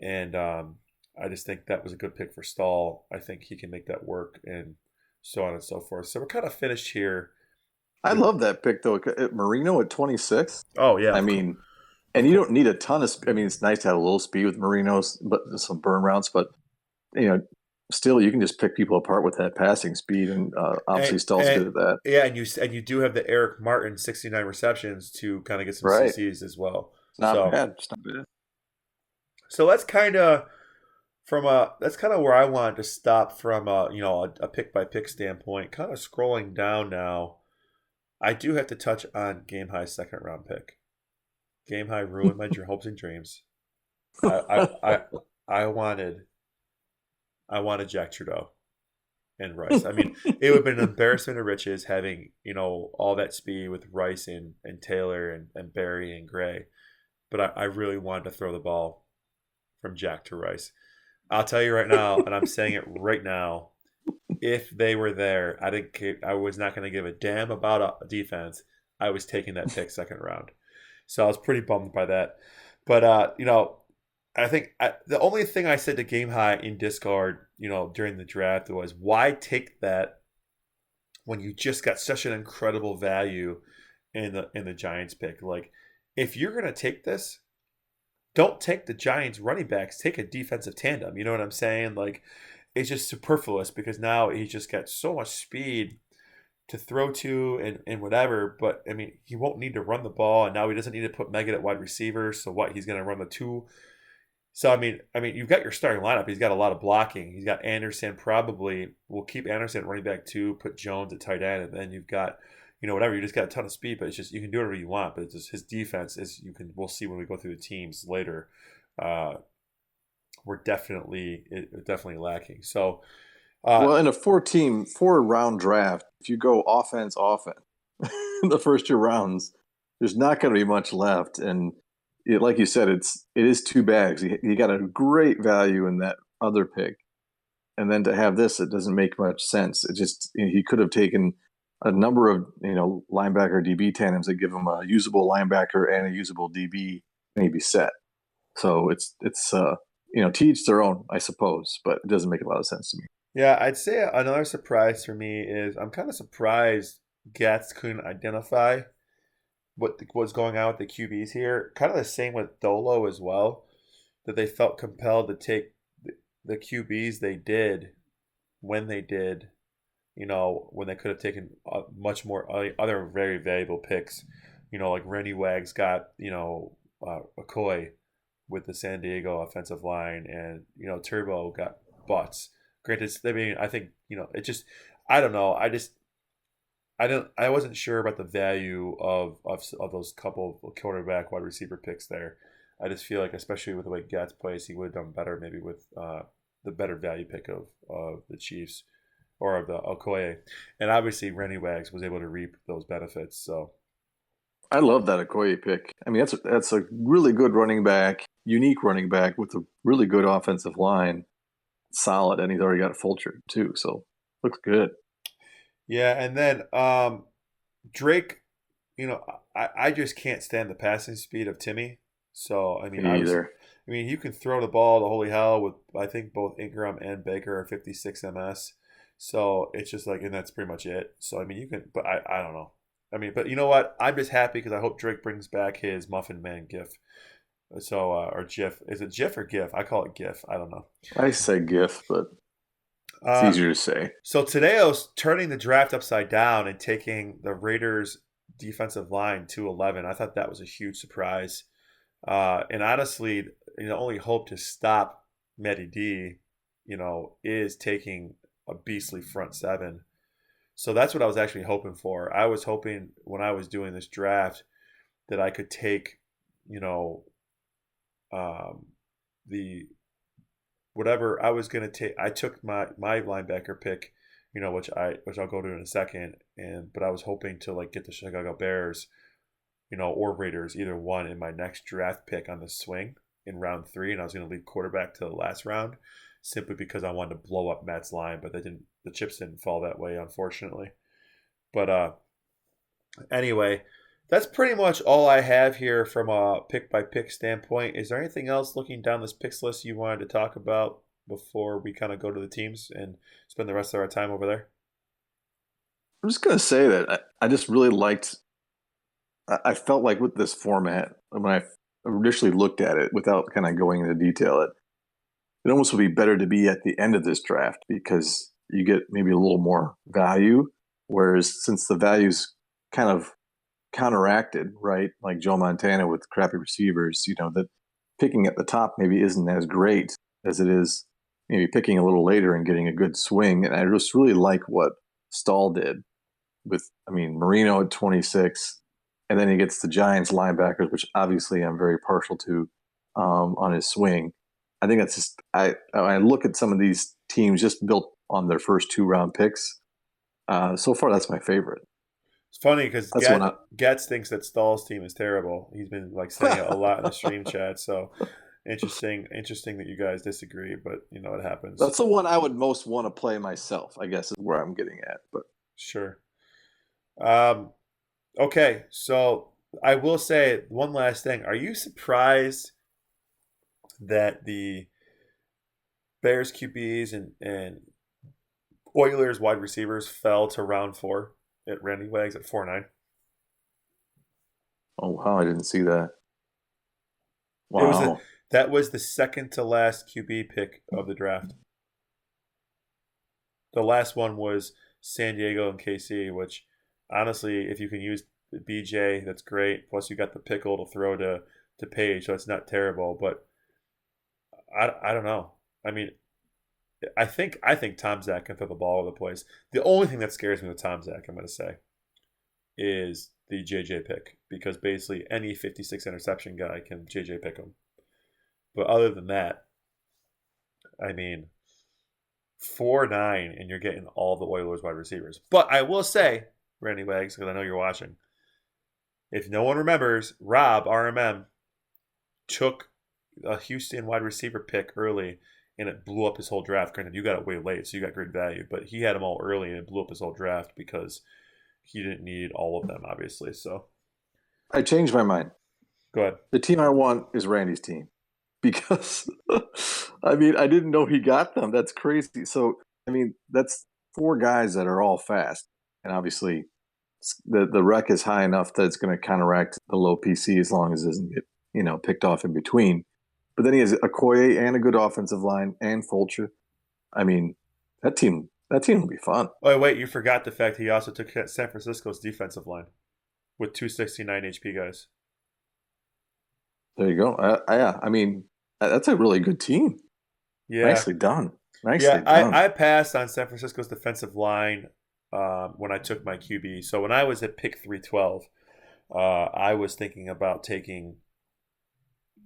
and I just think that was a good pick for Stall. I think he can make that work, and so on and so forth. So we're kind of finished here. I love that pick though. Marino at 26. Oh yeah, I mean, of and you course. don't need a ton of. I mean, it's nice to have a little speed with Marinos, but some burn routes. But you know, still, you can just pick people apart with that passing speed, and obviously Stahl's And good at that. yeah, and you do have the Eric Martin 69 receptions to kind of get some Right? CCs as well. It's not So bad. It's not bad. so that's kind of where I wanted to stop from a pick by pick standpoint. Kind of scrolling down now, I do have to touch on Game High second round pick. Game High ruined my hopes and dreams. I I I, I wanted Jack Trudeau, and Rice. I mean, it would have been an embarrassment of riches having, all that speed with Rice and Taylor and Barry and Gray. But I really wanted to throw the ball from Jack to Rice. I'll tell you right now, and I'm saying it right now, if they were there, I was not going to give a damn about a defense. I was taking that pick second round. So I was pretty bummed by that. But I think the only thing I said to Game High in Discord, during the draft was, why take that when you just got such an incredible value in the Giants pick? Like, if you're gonna take this, don't take the Giants running backs. Take a defensive tandem. You know what I'm saying? Like, it's just superfluous because now he's just got so much speed to throw to and whatever. But I mean, he won't need to run the ball, and now he doesn't need to put Meggett at wide receiver. So what? He's going to run the two. So I mean, you've got your starting lineup. He's got a lot of blocking. He's got Anderson. Probably will keep Anderson at running back two. Put Jones at tight end, and then you've got, whatever. You just got a ton of speed, but it's just you can do whatever you want. But it's just his defense is We'll see when we go through the teams later. We're definitely lacking. So. Well, in a four-round draft, if you go offense, in the first 2 rounds, there's not going to be much left. And like you said, it is two bags. He got a great value in that other pick, and then to have this, it doesn't make much sense. It just he could have taken a number of linebacker DB tandems that give him a usable linebacker and a usable DB, and he'd be set. So it's to each their own, I suppose, but it doesn't make a lot of sense to me. Yeah, I'd say another surprise for me is I'm kind of surprised Gats couldn't identify what's going on with the QBs here. Kind of the same with Dolo as well, that they felt compelled to take the QBs they did when they did, when they could have taken much more other very valuable picks. Like Rennie Wags got, Okoye with the San Diego offensive line, and, Turbo got Butts. Granted, I mean, I think, it just, I don't know. I wasn't sure about the value of those couple of quarterback wide receiver picks there. I just feel like, especially with the way Gats plays, he would have done better maybe with the better value pick of the Chiefs or of the Okoye. And obviously, Rennie Wags was able to reap those benefits. So I love that Okoye pick. I mean, that's a really good running back, unique running back with a really good offensive line. Solid, and he's already got Fulcher too, so looks good. Yeah, and then Drake, I just can't stand the passing speed of Timmy. So I mean, either. You can throw the ball to holy hell with, I think both Ingram and Baker are 56 ms. So it's just like, and that's pretty much it. So I mean, you can, but I don't know. I mean, but you know what? I'm just happy because I hope Drake brings back his Muffin Man gif. So, or GIF. Is it GIF or GIF? I call it GIF. I don't know. I say GIF, but it's easier to say. So Tadeo's turning the draft upside down and taking the Raiders defensive line to 11. I thought that was a huge surprise. And honestly, the only hope to stop Matty D, is taking a beastly front seven. So that's what I was actually hoping for. I was hoping when I was doing this draft that I could take, the whatever I was gonna take. I took my linebacker pick, which I'll go to in a second, but I was hoping to like get the Chicago Bears, or Raiders, either one in my next draft pick on the swing in round 3, and I was gonna leave quarterback to the last round, simply because I wanted to blow up Matt's line, but the chips didn't fall that way, unfortunately. But anyway. That's pretty much all I have here from a pick-by-pick standpoint. Is there anything else looking down this picks list you wanted to talk about before we kind of go to the teams and spend the rest of our time over there? I'm just going to say that I just really liked – I felt like with this format, when I initially looked at it without kind of going into detail, it almost would be better to be at the end of this draft because you get maybe a little more value, whereas since the value's kind of – counteracted, right? Like Joe Montana with crappy receivers, that picking at the top maybe isn't as great as it is maybe picking a little later and getting a good swing. And I just really like what Stahl did with, Marino at 26, and then he gets the Giants linebackers, which obviously I'm very partial to on his swing. I think that's just, I look at some of these teams just built on their first 2 round picks. So far, that's my favorite. It's funny because That's one. Getz thinks that Stahl's team is terrible. He's been like saying it a lot in the stream chat. So interesting that you guys disagree, but it happens. That's the one I would most want to play myself, I guess is where I'm getting at. But Sure. Um, okay, so I will say one last thing. Are you surprised that the Bears QBs and Oilers wide receivers fell to round 4 at Randy Wags at 4-9? oh wow, I didn't see that. It was Wow. that was the second to last QB pick of the draft. The last one was San Diego and KC, which honestly, if you can use BJ, that's great. Plus, you got the pickle to throw to Page, so it's not terrible. But I don't know. I mean, I think Tom Zach can throw the ball all over the place. The only thing that scares me with Tom Zach, I'm going to say, is the JJ pick because basically any 56 interception guy can JJ pick him. But other than that, I mean, 4-9 and you're getting all the Oilers wide receivers. But I will say, Randy Wags, because I know you're watching, if no one remembers, Rob RMM took a Houston wide receiver pick early and it blew up his whole draft. Granted, you got it way late, so you got great value, but he had them all early and it blew up his whole draft because he didn't need all of them, obviously. So I changed my mind. go ahead. The team I want is Randy's team because I mean, I didn't know he got them. That's crazy. So, I mean, that's 4 guys that are all fast. And obviously, the rec is high enough that it's going to counteract the low PC as long as it doesn't get, picked off in between. But then he has Okoye and a good offensive line and Fulcher. I mean, that team will be fun. Oh, wait, you forgot the fact he also took San Francisco's defensive line with 269 HP guys. There you go. Yeah, I mean, that's a really good team. Yeah. Nicely done. Yeah, Nicely done. I passed on San Francisco's defensive line when I took my QB. So when I was at pick 312, I was thinking about taking,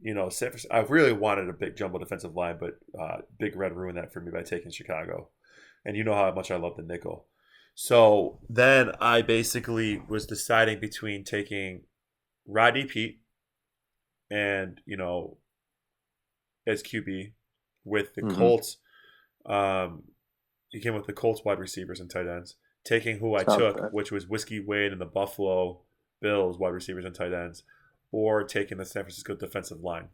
San Francisco. I really wanted a big jumbo defensive line, but Big Red ruined that for me by taking Chicago. And you know how much I love the nickel. So then I basically was deciding between taking Rodney Pete and, as QB with the Colts. He came with the Colts wide receivers and tight ends. Taking who I took, which was Whiskey Wade and the Buffalo Bills wide receivers and tight ends, or taking the San Francisco defensive line.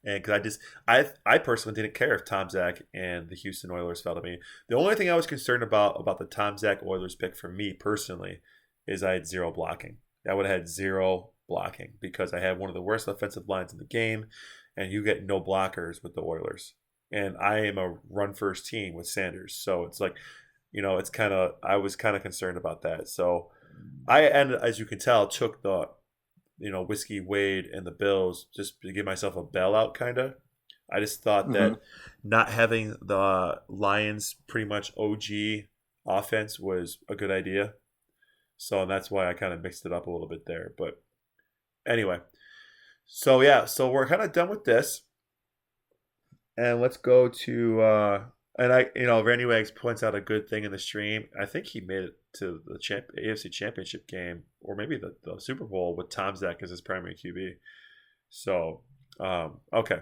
And because I personally didn't care if Tom Zach and the Houston Oilers fell to me. The only thing I was concerned about the Tom Zach Oilers pick for me personally is I had 0 blocking. I would have had 0 blocking because I had one of the worst offensive lines in the game, and you get no blockers with the Oilers. And I am a run first team with Sanders, so it's like, I was kind of concerned about that. So as you can tell, took the Whiskey Wade and the Bills just to give myself a bailout kind of. I just thought that not having the Lions pretty much OG offense was a good idea. So that's why I kind of mixed it up a little bit there. But anyway, so yeah, so we're kind of done with this. And let's go to Randy Wags points out a good thing in the stream. I think he made it to the AFC Championship game or maybe the Super Bowl with Tom Zach as his primary QB. So, okay,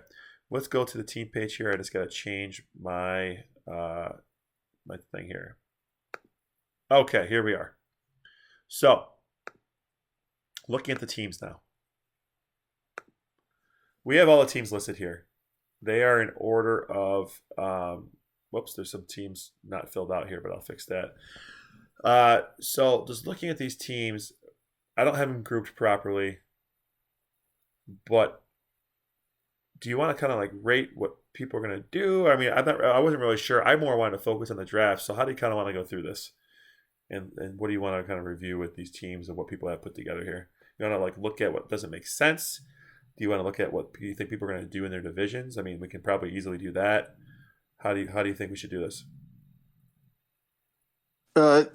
let's go to the team page here. I just got to change my my thing here. Okay, here we are. So, looking at the teams now. We have all the teams listed here. They are in order of whoops, there's some teams not filled out here, but I'll fix that. So just looking at these teams, I don't have them grouped properly, but do you want to kind of like rate what people are going to do? I mean, I wasn't really sure. I more wanted to focus on the draft. So how do you kind of want to go through this? And what do you want to kind of review with these teams and what people have put together here? You want to like look at what doesn't make sense? Do you want to look at what you think people are going to do in their divisions? I mean, we can probably easily do that. How do you think we should do this?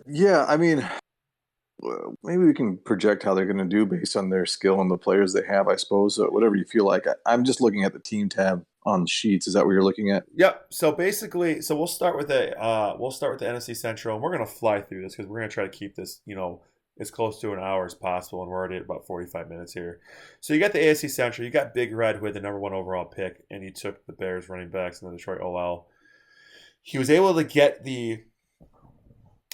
Yeah, I mean, maybe we can project how they're going to do based on their skill and the players they have, I suppose. Whatever you feel like. I'm just looking at the team tab on sheets. Is that what you're looking at? Yep. So basically, so we'll start with the NFC Central, and we're gonna fly through this because we're gonna try to keep this, as close to an hour as possible, and we're already at about 45 minutes here. So you got the AFC Central, you got Big Red with the number one overall pick, and he took the Bears running backs and the Detroit OL. He was able to get the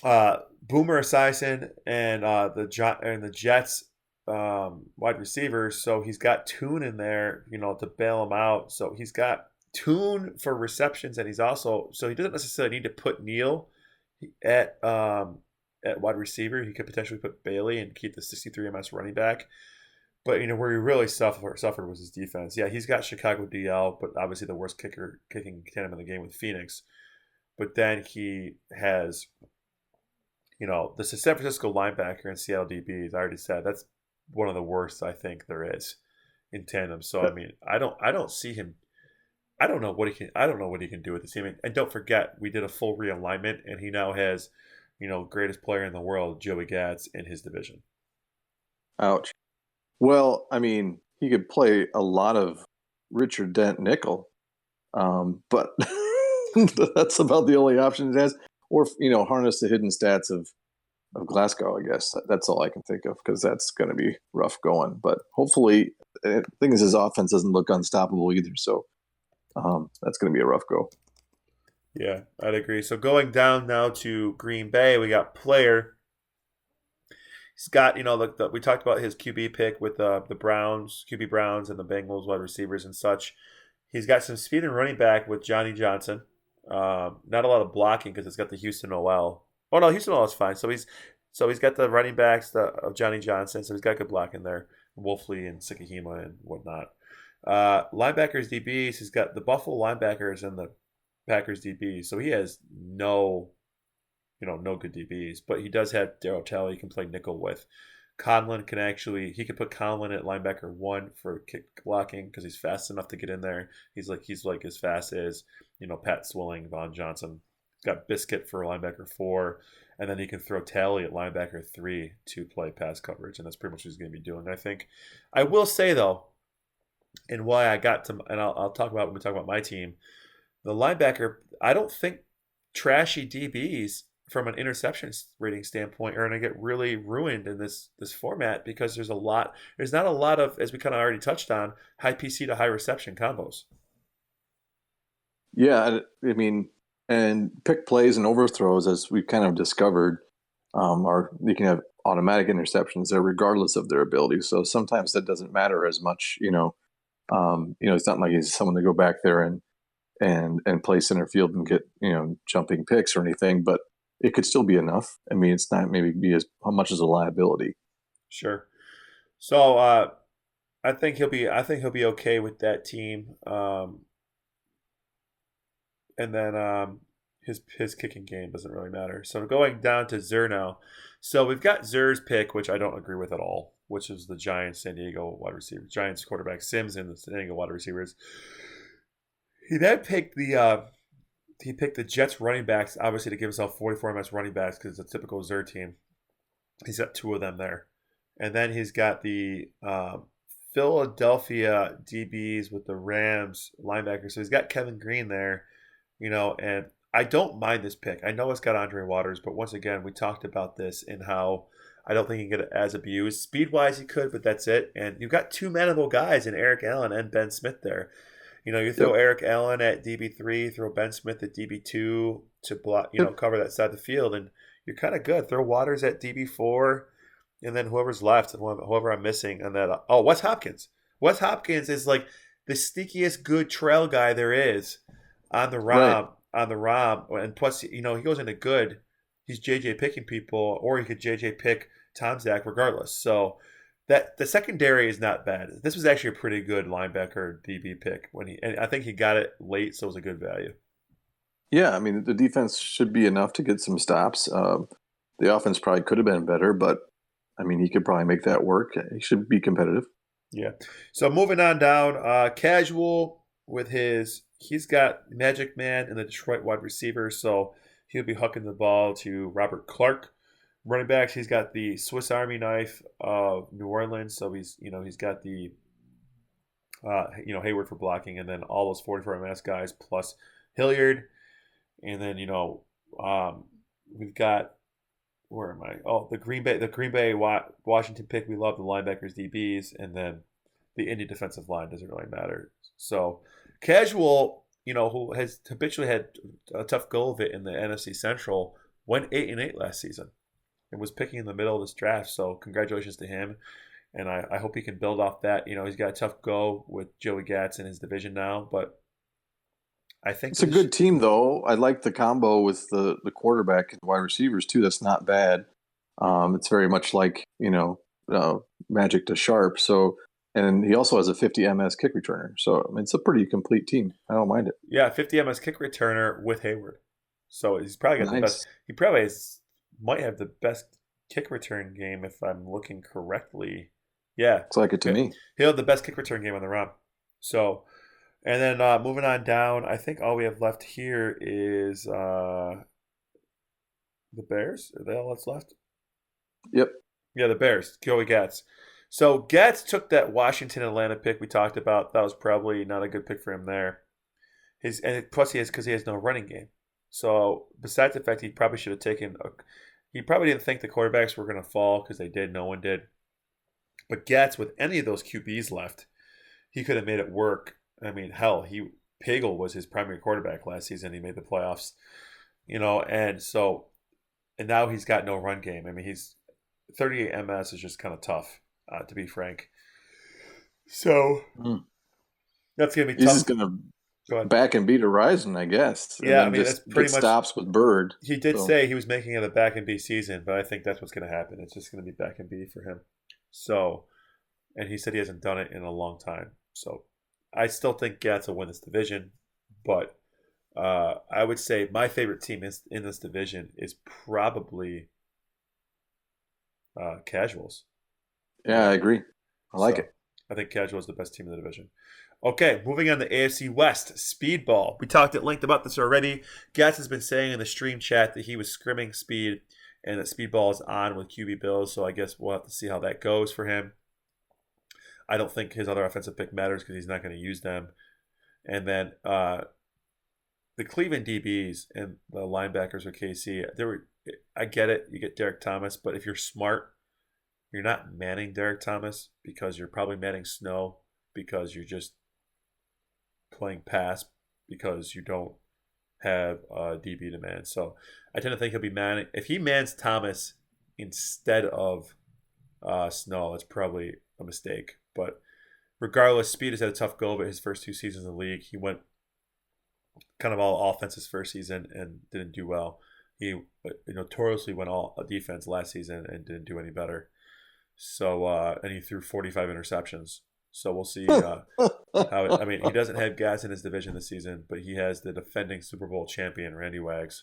Boomer Esiason and the Jets wide receivers. So he's got Toon in there, to bail him out. So he's got Toon for receptions, and he doesn't necessarily need to put Neal at wide receiver. He could potentially put Bailey and keep the 63 MS running back. But where he really suffered was his defense. Yeah, he's got Chicago DL, but obviously the worst kicking tandem in the game with Phoenix. But then he has, the San Francisco linebacker and Seattle DBs. I already said that's one of the worst I think there is in tandem. So I mean, I don't see him. I don't know what he can do with the team. And don't forget, we did a full realignment, and he now has, greatest player in the world, Joey Gatz, in his division. Ouch. Well, I mean, he could play a lot of Richard Dent nickel, but that's about the only option he has. Or harness the hidden stats of Glasgow. I guess that's all I can think of, because that's going to be rough going. But hopefully, the thing is, his offense doesn't look unstoppable either. So that's going to be a rough go. Yeah, I'd agree. So going down now to Green Bay, we got Player. He's got, we talked about his QB pick with the Browns, QB Browns, and the Bengals wide receivers and such. He's got some speed and running back with Johnny Johnson. Not a lot of blocking because it's got the Houston OL. Oh no, Houston OL is fine. So he's got the running backs of Johnny Johnson. So he's got good blocking there, Wolfley and Sikahima and whatnot. Linebackers DBs. He's got the Buffalo linebackers and the Packers DBs. So he has no good DBs, but he does have Darryl Talley he can play nickel with. Conlon he could put Conlon at linebacker 1 for kick blocking because he's fast enough to get in there. He's like as fast as, Pat Swilling, Von Johnson. Got Biscuit for linebacker 4, and then he can throw Talley at linebacker 3 to play pass coverage, and that's pretty much what he's going to be doing, I think. I will say, though, and why I got to, and I'll talk about when we talk about my team, the linebacker, I don't think trashy DBs from an interception rating standpoint are going to get really ruined in this format, because there's not a lot of, as we kind of already touched on, high PC to high reception combos. Yeah, I mean, and pick plays and overthrows, as we've kind of discovered, you can have automatic interceptions there regardless of their ability. So sometimes that doesn't matter as much. It's not like he's someone to go back there and play center field and get jumping picks or anything, but it could still be enough. I mean, it's not maybe be as much as a liability. Sure. So I think he'll be okay with that team. And then his kicking game doesn't really matter. So going down to Zur now. So we've got Zur's pick, which I don't agree with at all, which is the Giants San Diego wide receiver, Giants quarterback Sims and the San Diego wide receivers. He then picked the Jets running backs, obviously to give himself 44 MS running backs because it's a typical Zur team. He's got 2 of them there. And then he's got the Philadelphia DBs with the Rams linebackers. So he's got Kevin Green there, and I don't mind this pick. I know it's got Andre Waters, but once again, we talked about this and how I don't think he can get it as abused. Speed-wise, he could, but that's it. And you've got 2 manable guys in Eric Allen and Ben Smith there. You throw Eric Allen at DB3, throw Ben Smith at DB2 to block, cover that side of the field, and you're kind of good. Throw Waters at DB4, and then whoever's left, and whoever I'm missing, and that. Wes Hopkins. Wes Hopkins is like the sneakiest good trail guy there is on the ROM. Right. On the ROM, and plus, he goes into good. He's JJ picking people, or he could JJ pick Tom Zach regardless. So. That the secondary is not bad. This was actually a pretty good linebacker DB pick and I think he got it late, so it was a good value. Yeah, I mean the defense should be enough to get some stops. The offense probably could have been better, but I mean he could probably make that work. He should be competitive. Yeah. So moving on down, Casual with he's got Magic Man and the Detroit wide receiver, so he'll be hucking the ball to Robert Clark. Running backs, he's got the Swiss Army knife of New Orleans, so he's got the Hayward for blocking, and then all those 44 MS guys plus Hilliard, and then we've got where am I? Oh, the Green Bay Washington pick. We love the linebackers, DBs, and then the Indy defensive line doesn't really matter. So casual, who has habitually had a tough go of it in the NFC Central, went 8-8 last season and was picking in the middle of this draft. So congratulations to him. And I hope he can build off that. He's got a tough go with Joey Gatz in his division now, but I think It's a good team, though. I like the combo with the quarterback and wide receivers too. That's not bad. It's very much like Magic to Sharp. So, and he also has a 50 MS kick returner. So it's a pretty complete team. I don't mind it. Yeah, 50 MS kick returner with Hayward. So he's probably got the best. Nice. He probably might have the best kick return game if I'm looking correctly. Yeah, Looks like it to me. he'll have the best kick return game on the round. So, and then moving on down, I think all we have left here is the Bears. Are they all that's left? Yep. Yeah, the Bears. Joey Gatz. So Gatz took that Washington Atlanta pick we talked about. That was probably not a good pick for him there. Plus he has no running game. So besides the fact he probably should have he probably didn't think the quarterbacks were going to fall because they did. No one did. But Gatz, with any of those QBs left, he could have made it work. I mean, hell, Pagel was his primary quarterback last season. He made the playoffs, and now he's got no run game. I mean, he's 38 MS is just kind of tough, to be frank. So that's gonna be He's tough. just gonna back and beat Horizon, I guess. Yeah, and I mean that's pretty much stops with Bird. He did say he was making it a back and B season, but I think that's what's going to happen. It's just going to be back and B for him. So, and he said he hasn't done it in a long time. So, I still think Gatz will win this division, but I would say my favorite team in this division is probably Casuals. Yeah, I agree. I like it. I think Casual is the best team in the division. Okay, moving on to AFC West, Speedball. We talked at length about this already. Gatz has been saying in the stream chat that he was scrimming speed and that Speedball is on with QB Bills, so I guess we'll have to see how that goes for him. I don't think his other offensive pick matters because he's not going to use them. And then the Cleveland DBs and the linebackers with KC, I get it. You get Derek Thomas, but if you're smart, you're not manning Derek Thomas because you're probably manning Snow because you're just playing pass because you don't have DB to man. So I tend to think he'll be manning. If he mans Thomas instead of Snow, it's probably a mistake. But regardless, Speed has had a tough go of it his first 2 seasons in the league. He went kind of all offense his first season and didn't do well. He notoriously went all defense last season and didn't do any better. So and he threw 45 interceptions. So we'll see how. He doesn't have Gas in his division this season, but he has the defending Super Bowl champion Randy Wags,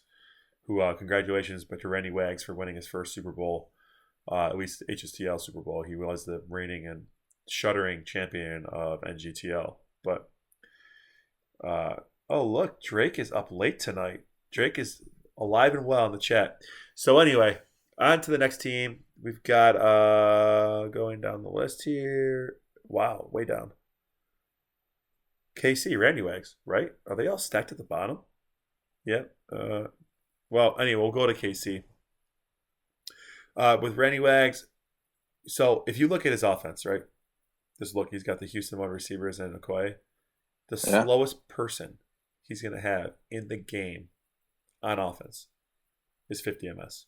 who congratulations to Randy Wags for winning his first Super Bowl, at least HSTL Super Bowl. He was the reigning and shuddering champion of NGTL. But oh look, Drake is up late tonight. Drake is alive and well in the chat. So anyway, on to the next team. We've got going down the list here. Wow, way down. KC, Randy Wags, right? Are they all stacked at the bottom? Yeah. Well, anyway, we'll go to KC. With Randy Wags, so if you look at his offense, right? He's got the Houston wide receivers and Okoye. The slowest person he's going to have in the game on offense is 50 MS.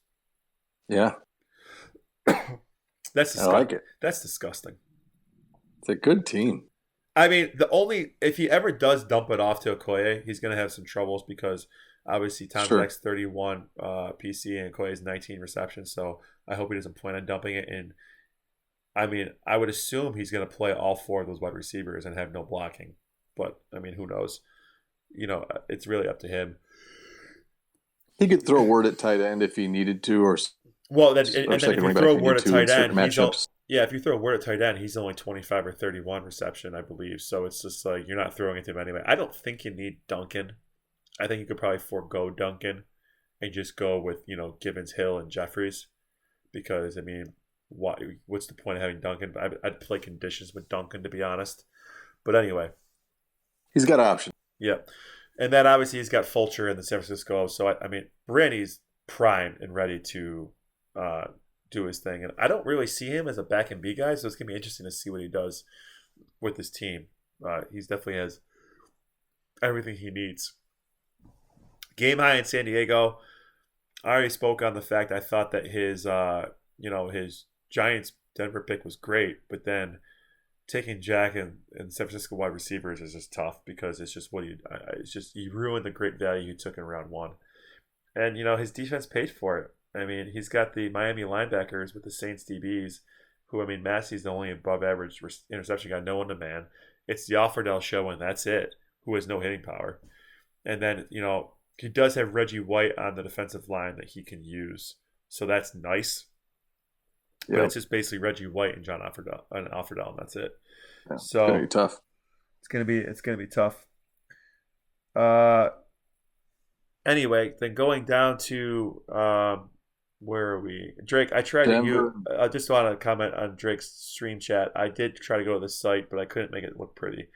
Yeah. That's disgusting. I like it. That's disgusting. It's a good team. I mean, if he ever does dump it off to Okoye, he's going to have some troubles because obviously Tom Black's 31 PC and Okoye's 19 receptions. So I hope he doesn't plan on dumping it. And I mean, I would assume he's going to play all 4 of those wide receivers and have no blocking. But I mean, who knows? It's really up to him. He could throw a word at tight end if he needed to, if you throw a word at tight end, if you throw a word at tight end, he's only 25 or 31 reception, I believe. So it's just like you're not throwing it to him anyway. I don't think you need Duncan. I think you could probably forego Duncan and just go with Gibbons, Hill, and Jeffries because I mean, what's the point of having Duncan? I'd play conditions with Duncan to be honest. But anyway, He's got options. yeah. And then obviously he's got Fulcher in the San Francisco. So I mean, Randy's primed and ready to uh, do his thing. And I don't really see him as a back and B guy, so it's gonna be interesting to see what he does with his team. He's definitely has everything he needs. Game high in San Diego. I already spoke on the fact I thought that his Giants Denver pick was great, but then taking Jack and San Francisco wide receivers is just tough because it's just it's just you ruined the great value you took in round one, and his defense paid for it. I mean, he's got the Miami linebackers with the Saints DBs, who I mean, Massey's the only above average interception guy, no one to man. It's the Alfredell show, and that's it. Who has no hitting power, and then he does have Reggie White on the defensive line that he can use, so that's nice. But it's just basically Reggie White and John Alfredell, and that's it. Yeah, So it's gonna be tough. It's gonna be tough. Anyway, then going down to where are we? Drake, I tried Denver. to. I just want to comment on Drake's stream chat. I did try to go to the site, but I couldn't make it look pretty,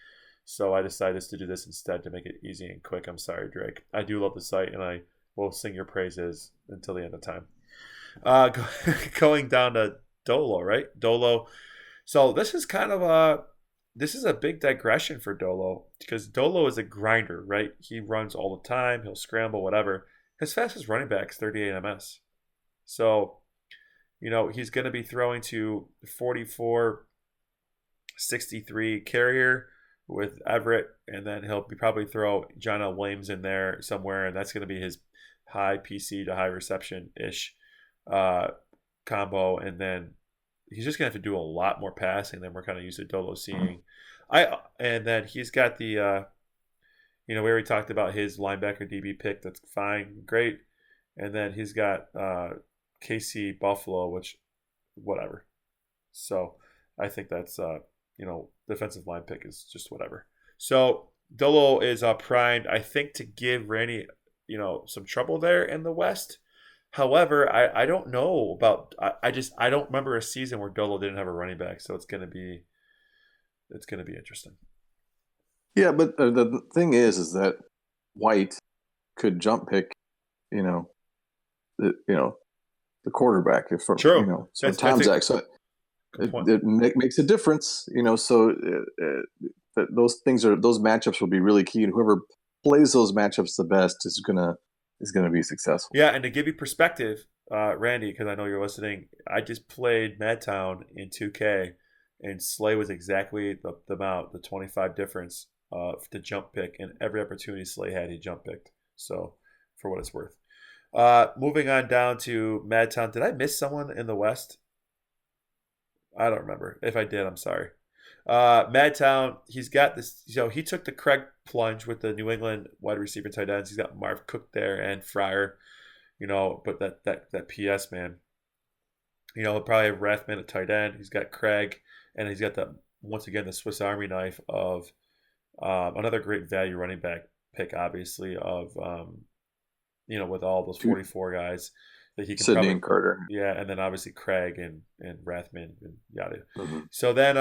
so I decided to do this instead to make it easy and quick. I'm sorry, Drake. I do love the site, and I will sing your praises until the end of time. Going down to Dolo, right? Dolo. So this is kind of a big digression for Dolo because Dolo is a grinder, right? He runs all the time. He'll scramble, whatever. His fastest running back is 38 ms. So, he's going to be throwing to 44-63 carrier with Everett, and then he'll probably throw John L. Williams in there somewhere, and that's going to be his high PC to high reception ish combo, and then he's just gonna have to do a lot more passing than we're kind of used to Dolo seeing. And then he's got the we already talked about his linebacker DB pick. That's fine, great. And then he's got KC Buffalo, which whatever. So I think that's defensive line pick is just whatever. So Dolo is primed, I think, to give Randy some trouble there in the West. However, I don't know about I don't remember a season where Dolo didn't have a running back, so it's gonna be interesting. Yeah, but the thing is that White could jump pick, you know, the quarterback if from True. so Tom Zach. So it makes a difference, So those matchups will be really key, and whoever plays those matchups the best is gonna be successful. Yeah, and to give you perspective, Randy, because I know you're listening, I just played Madtown in 2K, and Slay was exactly the amount, the 25 difference to jump pick, and every opportunity Slay had, he jump picked. So, for what it's worth. Moving on down to Madtown. Did I miss someone in the West? I don't remember. If I did, I'm sorry. Madtown, he's got this. He took the Craig plunge with the New England wide receiver tight ends. He's got Marv Cook there and Fryer. But that PS man. He'll probably have Rathman at tight end. He's got Craig, and he's got once again the Swiss Army knife of another great value running back pick, obviously of with all those 44 guys that he can Sidney and Carter. Yeah, and then obviously Craig and Rathman and yada. Mm-hmm. So then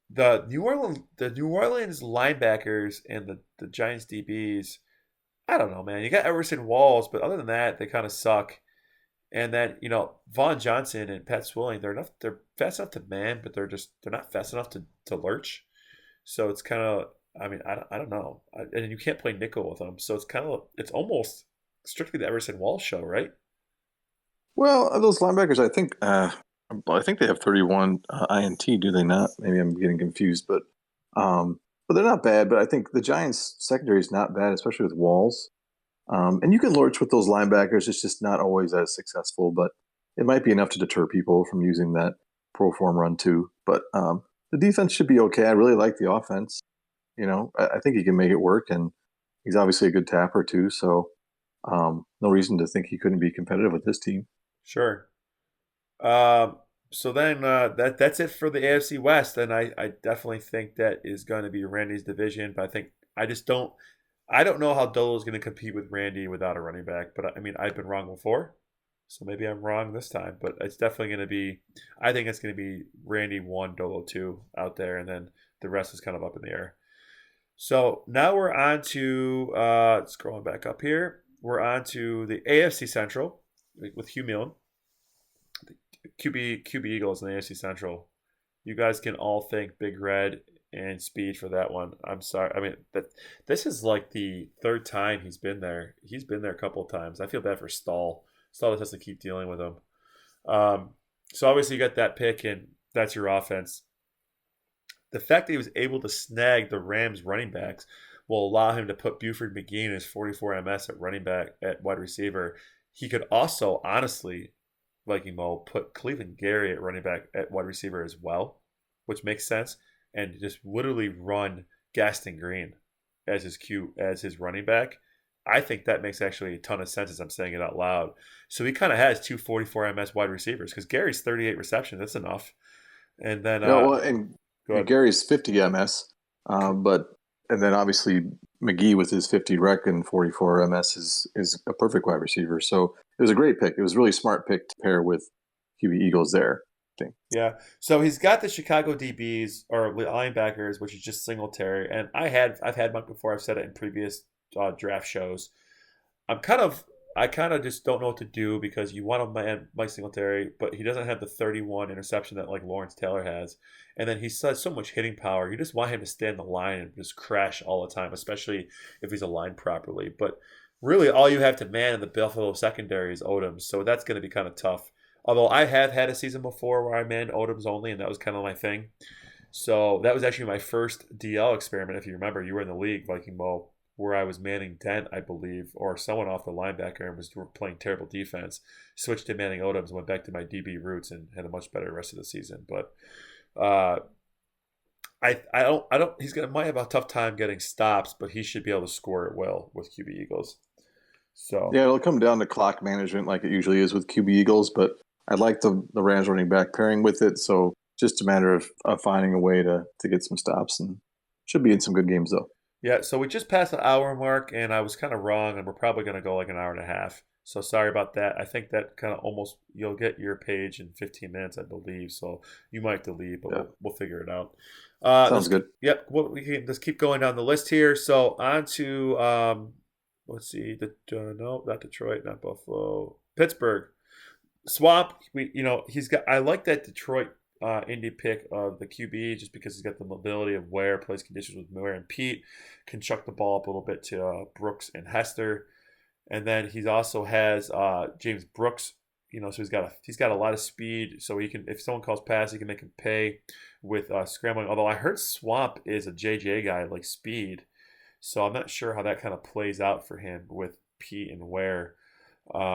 the New Orleans linebackers and the Giants DBs, I don't know, man. You got Everson Walls, but other than that, they kind of suck. And then Vaughn Johnson and Pat Swilling, they're fast enough to man, but they're not fast enough to lurch. So it's kind of, I mean, I don't know, and you can't play nickel with them. So it's almost strictly the Everson Walls show, right? Well, those linebackers, I think they have 31 INT, do they not? Maybe I'm getting confused, but they're not bad. But I think the Giants' secondary is not bad, especially with Walls. And you can lurch with those linebackers. It's just not always as successful, but it might be enough to deter people from using that pro form run too. But the defense should be okay. I really like the offense. I think he can make it work, and he's obviously a good tapper too. So no reason to think he couldn't be competitive with this team. Sure. So then that's it for the AFC West, and I definitely think that is going to be Randy's division. But I don't know how Dolo is going to compete with Randy without a running back. But I mean, I've been wrong before, so maybe I'm wrong this time. But it's definitely going to be. I think it's going to be Randy 1, Dolo 2 out there, and then The rest was kind of up in the air. So now we're on to scrolling back up here. We're on to the AFC Central with Hugh Milne, QB Eagles in the AFC Central. You guys can all thank Big Red and Speed for that one. I'm sorry. I mean, this is like the third time he's been there. He's been there a couple of times. I feel bad for Stahl. Stahl just has to keep dealing with him. So obviously you got that pick, and that's your offense. The fact that he was able to snag the Rams running backs will allow him to put Buford McGee in his 44 MS at running back at wide receiver. He could also, honestly, like Mo, put Cleveland Gary at running back at wide receiver as well, which makes sense, and just literally run Gaston Green as his running back. I think that makes actually a ton of sense as I'm saying it out loud. So he kind of has two 44 MS wide receivers because Gary's 38 receptions. That's enough. And then No, well, and go ahead. Gary's 50 MS, but and then obviously McGee with his 50 rec and 44 MS is a perfect wide receiver. So it was a great pick. It was a really smart pick to pair with QB Eagles there. I think. Yeah. So he's got the Chicago DBs or linebackers, which is just Singletary, and I've had Mike before. I've said it in previous draft shows. I kind of just don't know what to do because you want to man Mike Singletary, but he doesn't have the 31 interception that like Lawrence Taylor has, and then he has so much hitting power. You just want him to stay in the line and just crash all the time, especially if he's aligned properly. But really, all you have to man in the Buffalo secondary is Odoms, so that's going to be kind of tough. Although I have had a season before where I manned Odoms only, and that was kind of my thing. So that was actually my first DL experiment. If you remember, you were in the league, Viking Mo, where I was manning Dent, I believe, or someone off the linebacker and was playing terrible defense. Switched to manning Odoms, went back to my DB roots, and had a much better rest of the season. But I don't. Might have a tough time getting stops, but he should be able to score at will with QB Eagles. So Yeah, it'll come down to clock management like it usually is with QB Eagles, but I like the Rams running back pairing with it. So just a matter of finding a way to get some stops, and should be in some good games though. yeah, so we just passed the hour mark, and I was kind of wrong, and we're probably going to go like an hour and a half. So sorry about that. I think that kind of almost you'll get your page in 15 minutes, I believe. So you might have to leave, but Yeah. we'll figure it out. Sounds good. Yep. Well, we can just keep going down the list here. So on to let's see, no, not Detroit, not Buffalo, Pittsburgh. Swamp. He's got. I like that Detroit Indy pick of the QB just because he's got the mobility of Ware, plays conditions with Ware and Pete, can chuck the ball up a little bit to Brooks and Hester, and then he also has James Brooks. So he's got a lot of speed, so he can, if someone calls pass, he can make him pay with scrambling. Although I heard Swamp is a JJ guy like speed, so I'm not sure how that kind of plays out for him with Pete and Ware.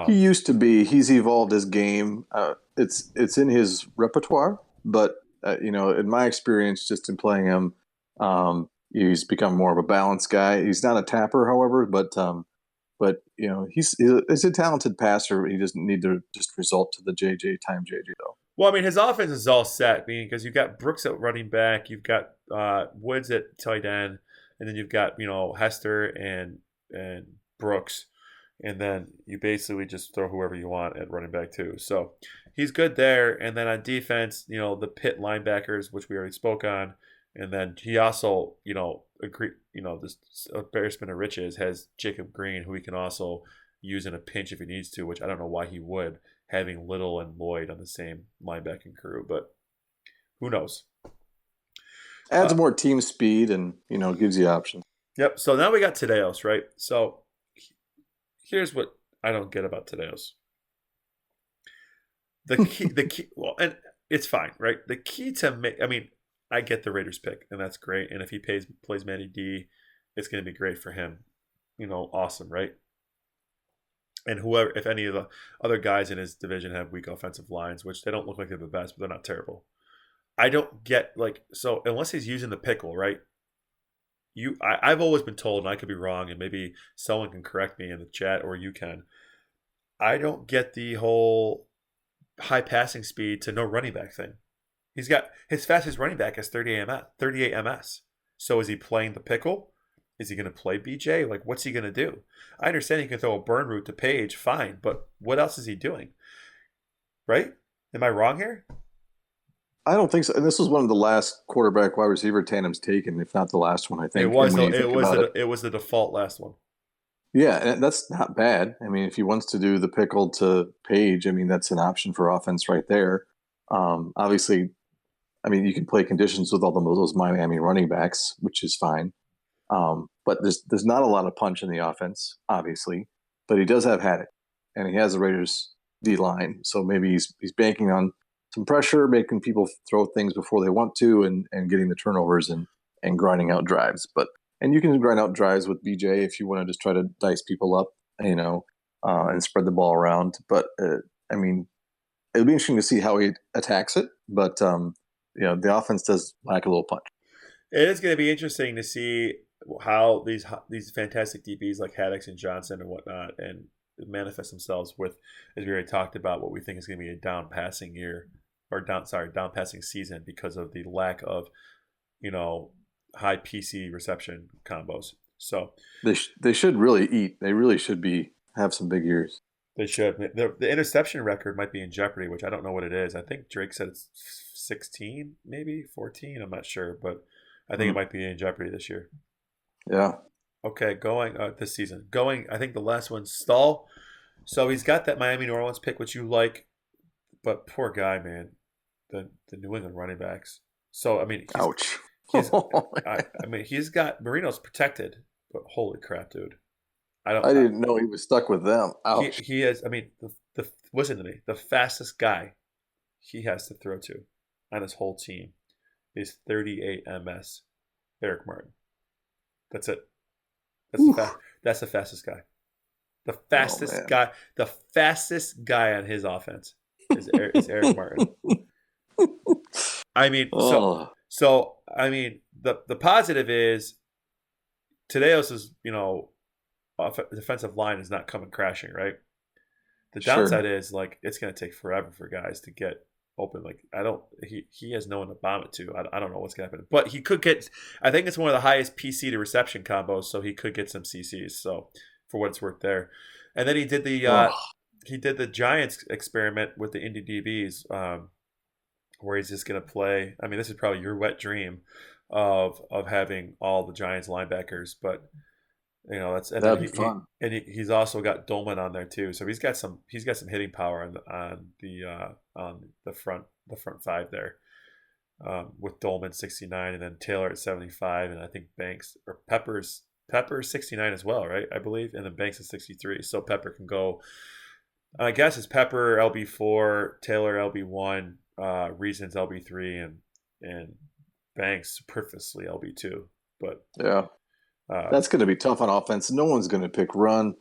He used to be. He's evolved his game. It's in his repertoire, but in my experience, just in playing him, he's become more of a balanced guy. He's not a tapper, however, but he's a talented passer. He doesn't need to just result to the JJ though. Well, I mean, his offense is all set, meaning because you've got Brooks at running back, you've got Woods at tight end, and then you've got Hester and Brooks. And then you basically just throw whoever you want at running back too. So he's good there. And then on defense, the Pitt linebackers, which we already spoke on. And then he also, this embarrassment of riches has Jacob Green, who he can also use in a pinch if he needs to, which I don't know why he would, having Little and Lloyd on the same linebacking crew. But who knows? Adds more team speed and, gives you options. Yep. So now we got Tadeos, right? So here's what I don't get about Tadeos. The key, well, and it's fine, right? The key to I get the Raiders pick, and that's great. And if he plays Matty D, it's going to be great for him. Awesome, right? And if any of the other guys in his division have weak offensive lines, which they don't look like they're the best, but they're not terrible. I don't get so unless he's using the pickle, right? I've always been told, and I could be wrong, and maybe someone can correct me in the chat, or you can. I don't get the whole high passing speed to no running back thing. He's got his fastest running back is 38 MS. So is he playing the pickle? Is he going to play BJ? Like, what's he going to do? I understand he can throw a burn route to Page, fine, but what else is he doing? Right? Am I wrong here? I don't think so. And this was one of the last quarterback wide receiver tandems taken, if not the last one, I It think. And was when the you think about it, it was the default last one. yeah, and that's not bad. I mean, if he wants to do the pickle to Page, I mean, that's an option for offense right there. Obviously, I mean, you can play conditions with all those Miami running backs, which is fine. But there's not a lot of punch in the offense, obviously, but he does have Haddock, and he has the Raiders D line, so maybe he's banking on some pressure, making people throw things before they want to, and getting the turnovers and grinding out drives. But and you can grind out drives with BJ if you want to just try to dice people up, and spread the ball around. But I mean, it'll be interesting to see how he attacks it. But the offense does lack a little punch. It is going to be interesting to see how these fantastic DBs like Haddix and Johnson and whatnot and manifest themselves with, as we already talked about, what we think is going to be a down passing year or down passing season because of the lack of you know high PC reception combos. So They should really eat. They really should be have some big years. they should. The interception record might be in jeopardy, which I don't know what it is. I think Drake said it's 16, maybe 14. I'm not sure, but I think it might be in jeopardy this year. Yeah. Okay, going this season. Going, I think the last one, Stall. So he's got that Miami New Orleans pick, which you like, but poor guy, man. The New England running backs. So I mean, Ouch. he's I mean he's got Marino's protected, but holy crap, dude. I don't. I didn't know he was stuck with them. Ouch. He has. I mean, the listen to me. The fastest guy he has to throw to on his whole team is 38 ms. Eric Martin. That's it. That's the fastest guy. The fastest guy. The fastest guy on his offense is Eric Martin. I mean, so I mean, the positive is Tadeos' defensive line is not coming crashing, right? The downside is like it's going to take forever for guys to get open. Like he has no one to bomb it to. I don't know what's going to happen, but he could get. I think it's one of the highest PC to reception combos, so he could get some CCs. So for what it's worth there, and then he did the Giants experiment with the Indy DBs, where he's just going to play. I mean, this is probably your wet dream of having all the Giants linebackers, but. That'd be fun. He's also got Dolman on there too, so he's got some hitting power on the front five there, with Dolman 69 and then Taylor at 75, and I think Banks or Pepper's 69 as well, right? I believe, and then Banks is 63, so Pepper can go. I guess it's Pepper LB4, Taylor LB1, Reasons LB3, and Banks superfluously LB2, but yeah. That's going to be tough on offense. No one's going to pick run,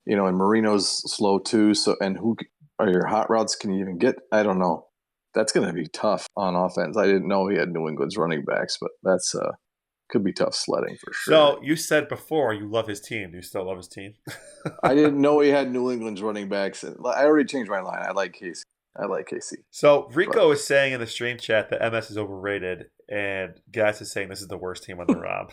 and Marino's slow too. So, and who are your hot routes? Can you even get? I don't know. That's going to be tough on offense. I didn't know he had New England's running backs, but that's could be tough sledding for sure. So you said before you love his team. Do you still love his team? I didn't know he had New England's running backs. I already changed my line. I like Casey. So Rico is saying in the stream chat that MS is overrated, and Gas is saying this is the worst team on the Rob.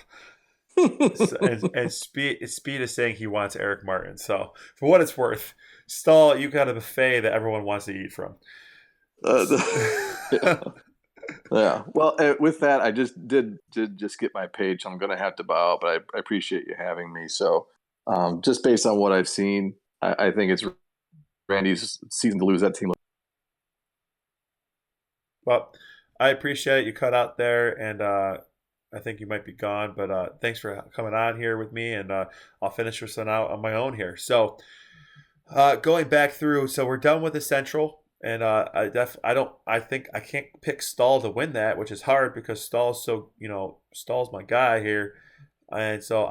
and Speed is saying he wants Eric Martin. So for what it's worth, Stall, you got a buffet that everyone wants to eat from. Yeah. Well, with that, I just did just get my page. I'm going to have to bow out, but I appreciate you having me. So, just based on what I've seen, I think it's Randy's season to lose that team. Well, I appreciate it. You cut out there, and I think you might be gone, but thanks for coming on here with me, and I'll finish this one out on my own here. So, going back through, so we're done with the Central, and I think I can't pick Stall to win that, which is hard because Stall's my guy here, and so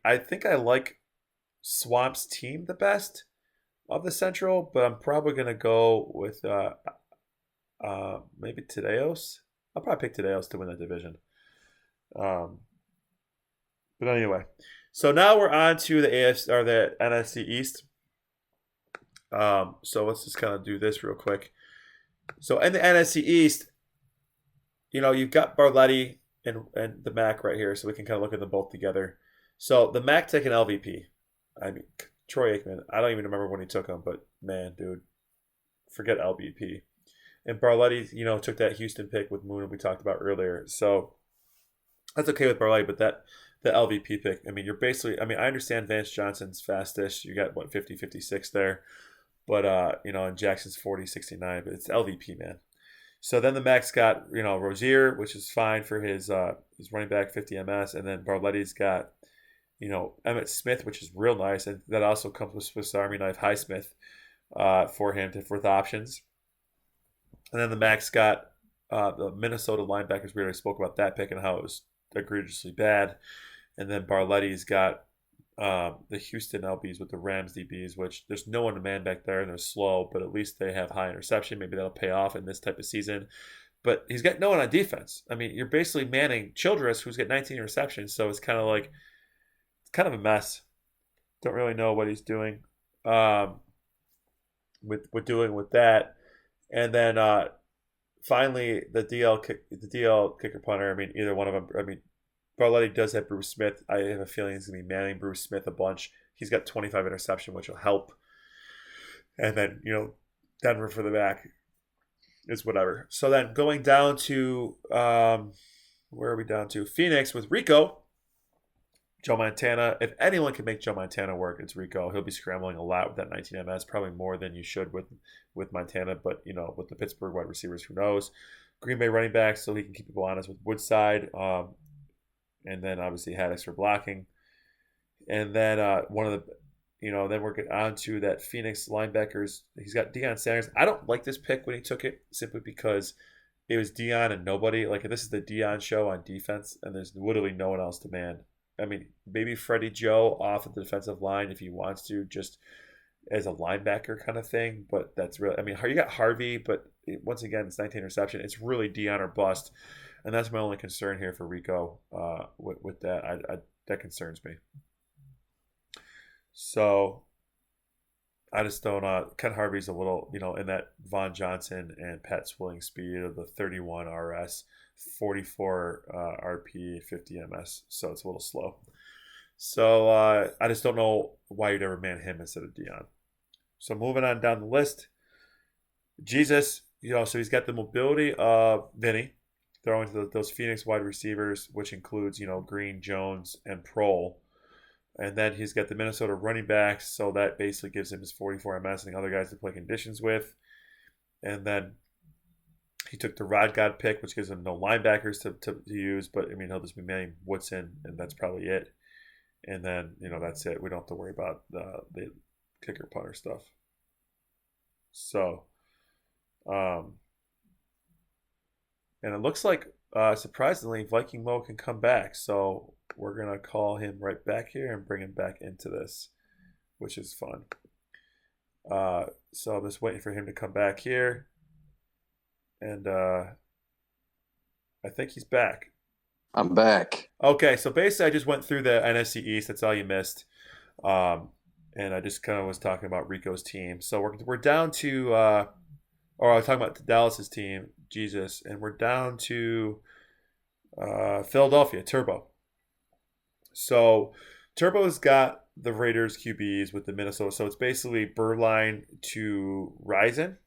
I think I like Swamp's team the best of the Central, but I'm probably gonna go with maybe Tadeos. I'll probably pick Tadeos to win that division. But anyway, so now we're on to the AFC or the NFC East. So let's just kind of do this real quick. So in the NFC East, you've got Barletti and the Mac right here, so we can kind of look at them both together. So the Mac taking LVP. I mean, Troy Aikman. I don't even remember when he took him, but man, dude, forget LVP. And Barletti, took that Houston pick with Moon we talked about earlier. So that's okay with Barletti, but the LVP pick, I mean, you're basically, I mean, I understand Vance Johnson's fastest. You got, what, 50, 56 there. But, and Jackson's 40, 69, but it's LVP, man. So then the Max got, Rozier, which is fine for his running back, 50 MS. And then Barletti's got, Emmett Smith, which is real nice. And that also comes with Swiss Army knife Highsmith for him for the options. And then the Max got the Minnesota linebackers. We already spoke about that pick and how it was egregiously bad. And then Barletti's got the Houston LBs with the Rams DBs, which there's no one to man back there and they're slow, but at least they have high interception. Maybe that'll pay off in this type of season. But he's got no one on defense. I mean, you're basically manning Childress, who's got 19 interceptions, so it's kind of like a mess. Don't really know what he's doing with doing with that. And then finally the DL kicker punter. I mean, either one of them. I mean, Barletti does have Bruce Smith. I have a feeling he's going to be manning Bruce Smith a bunch. He's got 25 interception, which will help. And then, Denver for the back is whatever. So then going down to, where are we down to? Phoenix with Rico. Joe Montana. If anyone can make Joe Montana work, it's Rico. He'll be scrambling a lot with that 19 MS, probably more than you should with Montana. But, with the Pittsburgh wide receivers, who knows? Green Bay running back, so he can keep people honest with Woodside. And then obviously Haddix for blocking. And then then we're getting on to that Phoenix linebackers. He's got Deion Sanders. I don't like this pick when he took it, simply because it was Deion and nobody. Like, this is the Deion show on defense, and there's literally no one else to man. I mean, maybe Freddie Joe off of the defensive line if he wants to, just as a linebacker kind of thing. But that's really, I mean, you got Harvey, but once again, it's 19 interception. It's really Deion or bust. And that's my only concern here for Rico with that. That concerns me. So I just don't. Ken Harvey's a little, in that Von Johnson and Pat Swilling speed of the 31 RS, 44 RP, 50 MS. So it's a little slow. So I just don't know why you'd ever man him instead of Deion. So moving on down the list, Jesus, so he's got the mobility of Vinny, throwing to those Phoenix wide receivers, which includes, Green, Jones, and Prohl. And then he's got the Minnesota running backs, so that basically gives him his 44 MS and the other guys to play conditions with. And then he took the Rod God pick, which gives him no linebackers to use, but I mean, he'll just be manning Woodson, and that's probably it. And then, that's it. We don't have to worry about the kicker punter stuff. So, and it looks like, surprisingly, Viking Mo can come back. So we're going to call him right back here and bring him back into this, which is fun. So I'm just waiting for him to come back here. And I think he's back. I'm back. Okay, so basically I just went through the NFC East. That's all you missed. And I just kind of was talking about Rico's team. So we're down to, or I was talking about Dallas's team, Jesus, and we're down to Philadelphia, Turbo. So Turbo's got the Raiders QBs with the Minnesota. So it's basically Berline to Risen,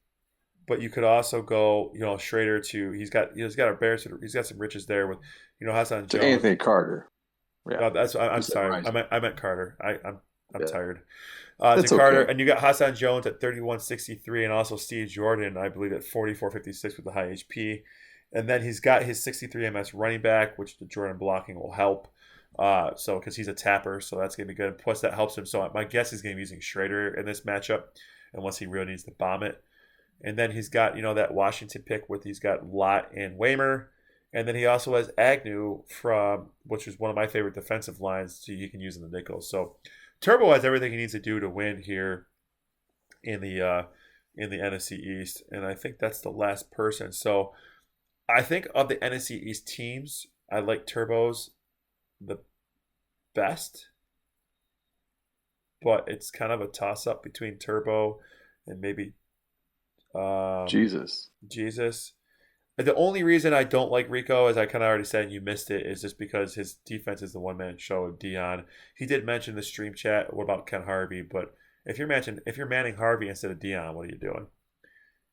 but you could also go, Schrader to. He's got a Bears. He's got some riches there with, Hassan Jones. Anthony Carter. Yeah, I'm sorry. I meant Carter. I'm tired. That's to Carter, okay. and you got Hassan Jones at 31.63, and also Steve Jordan, I believe, at 44.56 with the high HP. And then he's got his 63 MS running back, which the Jordan blocking will help. So because he's a tapper, so that's gonna be good. Plus that helps him. So my guess is gonna be using Schrader in this matchup, unless he really needs to bomb it. And then he's got that Washington pick with he's got Lott and Waymer, and then he also has Agnew from which is one of my favorite defensive lines, so you can use in the nickel. So Turbo has everything he needs to do to win here in the NFC East, and I think that's the last person. So I think of the NFC East teams, I like Turbo's the best, but it's kind of a toss-up between Turbo and maybe Jesus. The only reason I don't like Rico, as I kind of already said and you missed it, is just because his defense is the one-man show of Deion. He did mention in the stream chat what about Ken Harvey, but if you're manning Harvey instead of Deion, what are you doing?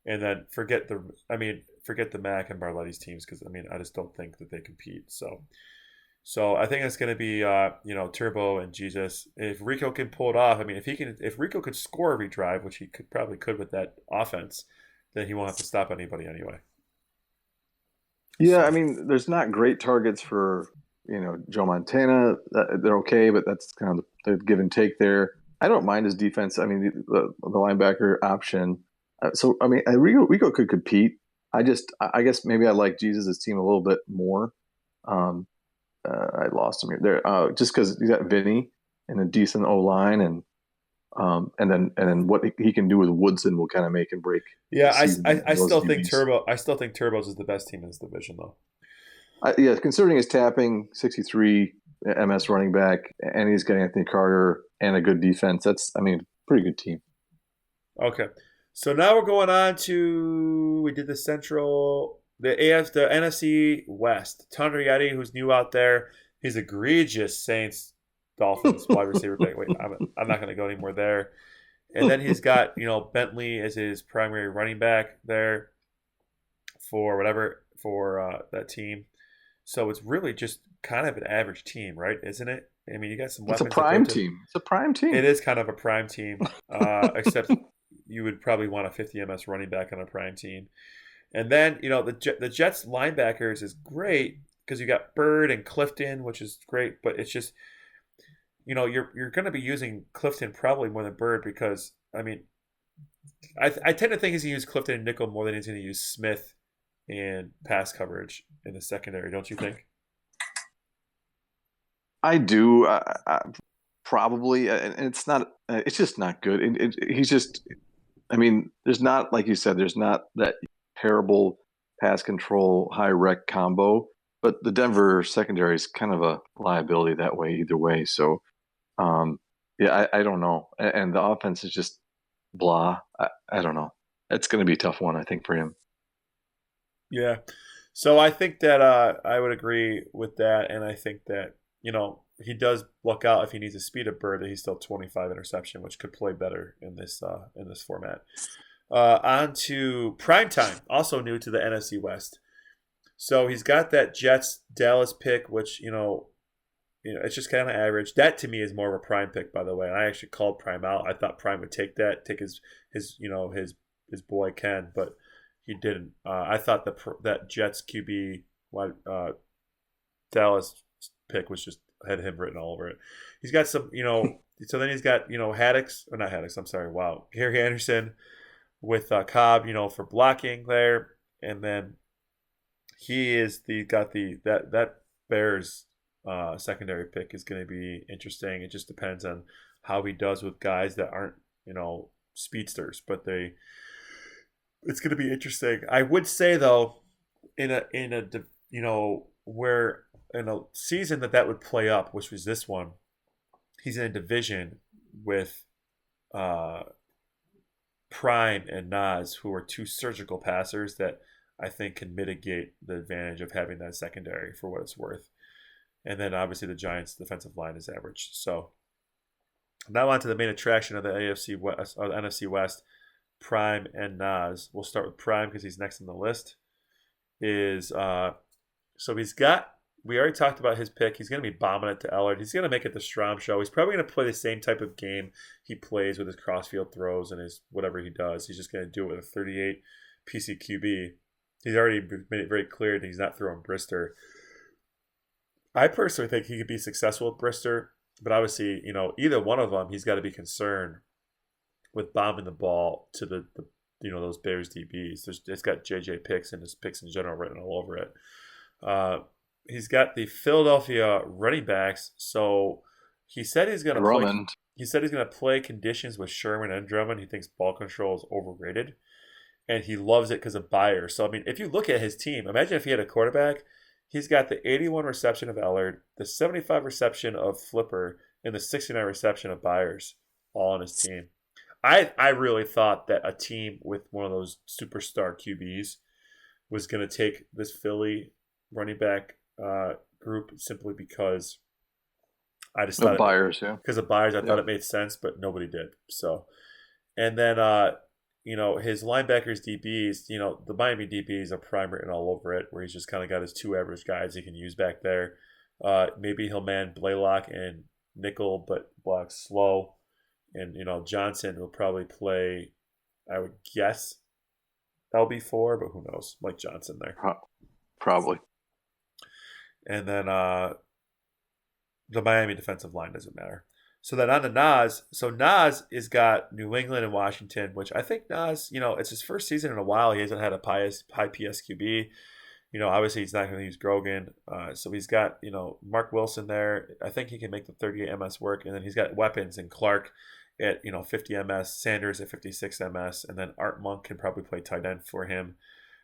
and then forget the Mac and Barletti's teams because I just don't think that they compete. So I think it's going to be Turbo and Jesus. If Rico can pull it off, if Rico could score every drive, which he probably could with that offense, then he won't have to stop anybody anyway. Yeah, I So mean, there's not great targets for, Joe Montana. They're okay, but that's kind of the give and take there. I don't mind his defense. I mean, the linebacker option. So, I mean, Rico could compete. I guess maybe I like Jesus' team a little bit more. Um, I lost him here there, just because he's got Vinny and a decent O line, and then what he can do with Woodson will kind of make and break yeah, the season I of those still think DBs. Turbos is the best team in this division though. Yeah, considering his tapping, 63 MS running back, and he's got Anthony Carter and a good defense. That's, I mean, pretty good team. Okay, so now we're going on to we did the Central, the NFC West. Tundra Yeti, who's new out there, he's egregious Saints Dolphins wide receiver pick. Wait, I'm not going to go anymore there. And then he's got Bentley as his primary running back there for that team. So it's really just kind of an average team, right? Isn't it? I mean, you got some It's a weapons to throw prime to. team. It's a prime It team. is kind of a prime team, except you would probably want a 50 MS running back on a prime team. And then the Jets linebackers is great because you got Bird and Clifton, which is great, but it's just you're going to be using Clifton probably more than Bird because I tend to think he's going to use Clifton and nickel more than he's going to use Smith and pass coverage in the secondary. Don't you think? I do. Probably, and it's not. It's just not good. He's just. I mean, there's not, like you said, there's not that terrible pass control high rec combo, but the Denver secondary is kind of a liability that way either way. So, yeah, I don't know, and the offense is just blah. I don't know. It's going to be a tough one, I think, for him. Yeah. So I think that I would agree with that, and I think that he does look out if he needs a speed of Bird that he's still 25 interception, which could play better in this format. On to primetime, also new to the NFC West. So he's got that Jets Dallas pick, which it's just kind of average. That to me is more of a prime pick, by the way. And I actually called Prime out. I thought Prime would take his boy Ken, but he didn't. I thought that Jets QB Dallas pick was just had him written all over it. He's got some, so then he's got Haddix or not Haddix. I'm sorry. Wow, Gary Anderson with Cobb, for blocking there, and then he is that Bears secondary pick is going to be interesting. It just depends on how he does with guys that aren't speedsters, but it's going to be interesting. I would say though, where in a season that would play up, which was this one, he's in a division with Prime and Nas, who are two surgical passers that I think can mitigate the advantage of having that secondary for what it's worth. And then obviously the Giants' defensive line is average. So now on to the main attraction of the AFC West or the NFC West, Prime and Nas. We'll start with Prime because he's next on the list. So he's got. We already talked about his pick. He's going to be bombing it to Ellard. He's going to make it the Strom show. He's probably going to play the same type of game he plays with his crossfield throws and his whatever he does. He's just going to do it with a 38 PCQB. He's already made it very clear that he's not throwing Brister. I personally think he could be successful with Brister, but obviously, either one of them, he's got to be concerned with bombing the ball to the those Bears DBs. It's got JJ picks and his picks in general written all over it. He's got the Philadelphia running backs, so he said he's going to play. He said he's going to play conditions with Sherman and Drummond. He thinks ball control is overrated, and he loves it because of Byers. So if you look at his team, imagine if he had a quarterback. He's got the 81 reception of Ellard, the 75 reception of Flipper, and the 69 reception of Byers, all on his team. I really thought that a team with one of those superstar QBs was going to take this Philly running back group simply because I just thought Byers, yeah. Because of Byers, I thought it made sense, but nobody did. So, and then his linebackers, DBs, the Miami DBs are prime written all over it, where he's just kind of got his two average guys he can use back there. Maybe he'll man Blaylock and nickel, but Black's slow. And, Johnson will probably play, I would guess, LB4, but who knows? Mike Johnson there. Probably. And then the Miami defensive line doesn't matter. So then on to Nas. So Nas has got New England and Washington, which I think Nas, it's his first season in a while. He hasn't had a high PSQB. Obviously he's not going to use Grogan. So he's got, Mark Wilson there. I think he can make the 38 MS work. And then he's got weapons in Clark at, 50 MS, Sanders at 56 MS. And then Art Monk can probably play tight end for him.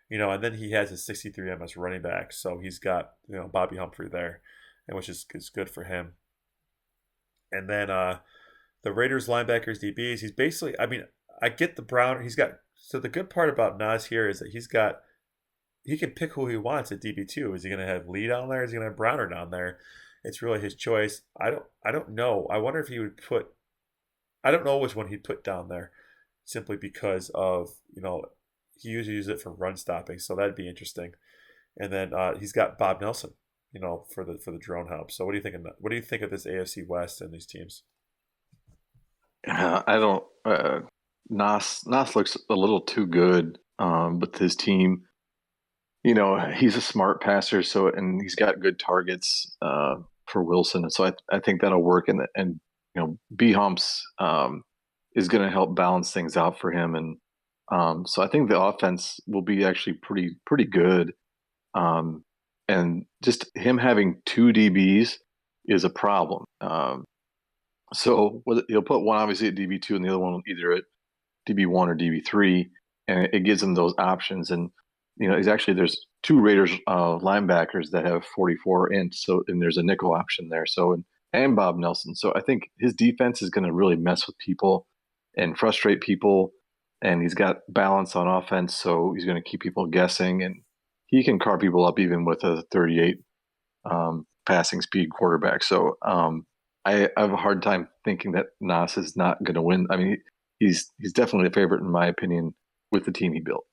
And then he has a 63 MS running back. So he's got, Bobby Humphrey there, and which is good for him. And then the Raiders linebackers, DBs, he's basically, I get the Brown. So the good part about Nas here is that he can pick who he wants at DB2. Is he going to have Lee down there? Is he going to have Browner down there? It's really his choice. I don't know. I wonder if he would I don't know which one he'd put down there, simply because of, he usually uses it for run stopping. So that'd be interesting. And then he's got Bob Nelson, for the drone help. So what do you think of that? What do you think of this AFC West and these teams? I don't. Nas looks a little too good with his team. He's a smart passer, and he's got good targets for Wilson, and so I think that'll work. And B Humps is going to help balance things out for him, and so I think the offense will be actually pretty good. And just him having two DBs is a problem. So he'll put one obviously at DB2 and the other one either at DB1 or DB3, and it gives him those options. And there's two Raiders linebackers that have 44 inch, and there's a nickel option there. And Bob Nelson. So I think his defense is going to really mess with people and frustrate people. And he's got balance on offense, so he's going to keep people guessing, and he can carve people up even with a 38 passing speed quarterback. So I have a hard time thinking that Nas is not going to win. He's definitely a favorite in my opinion with the team he built.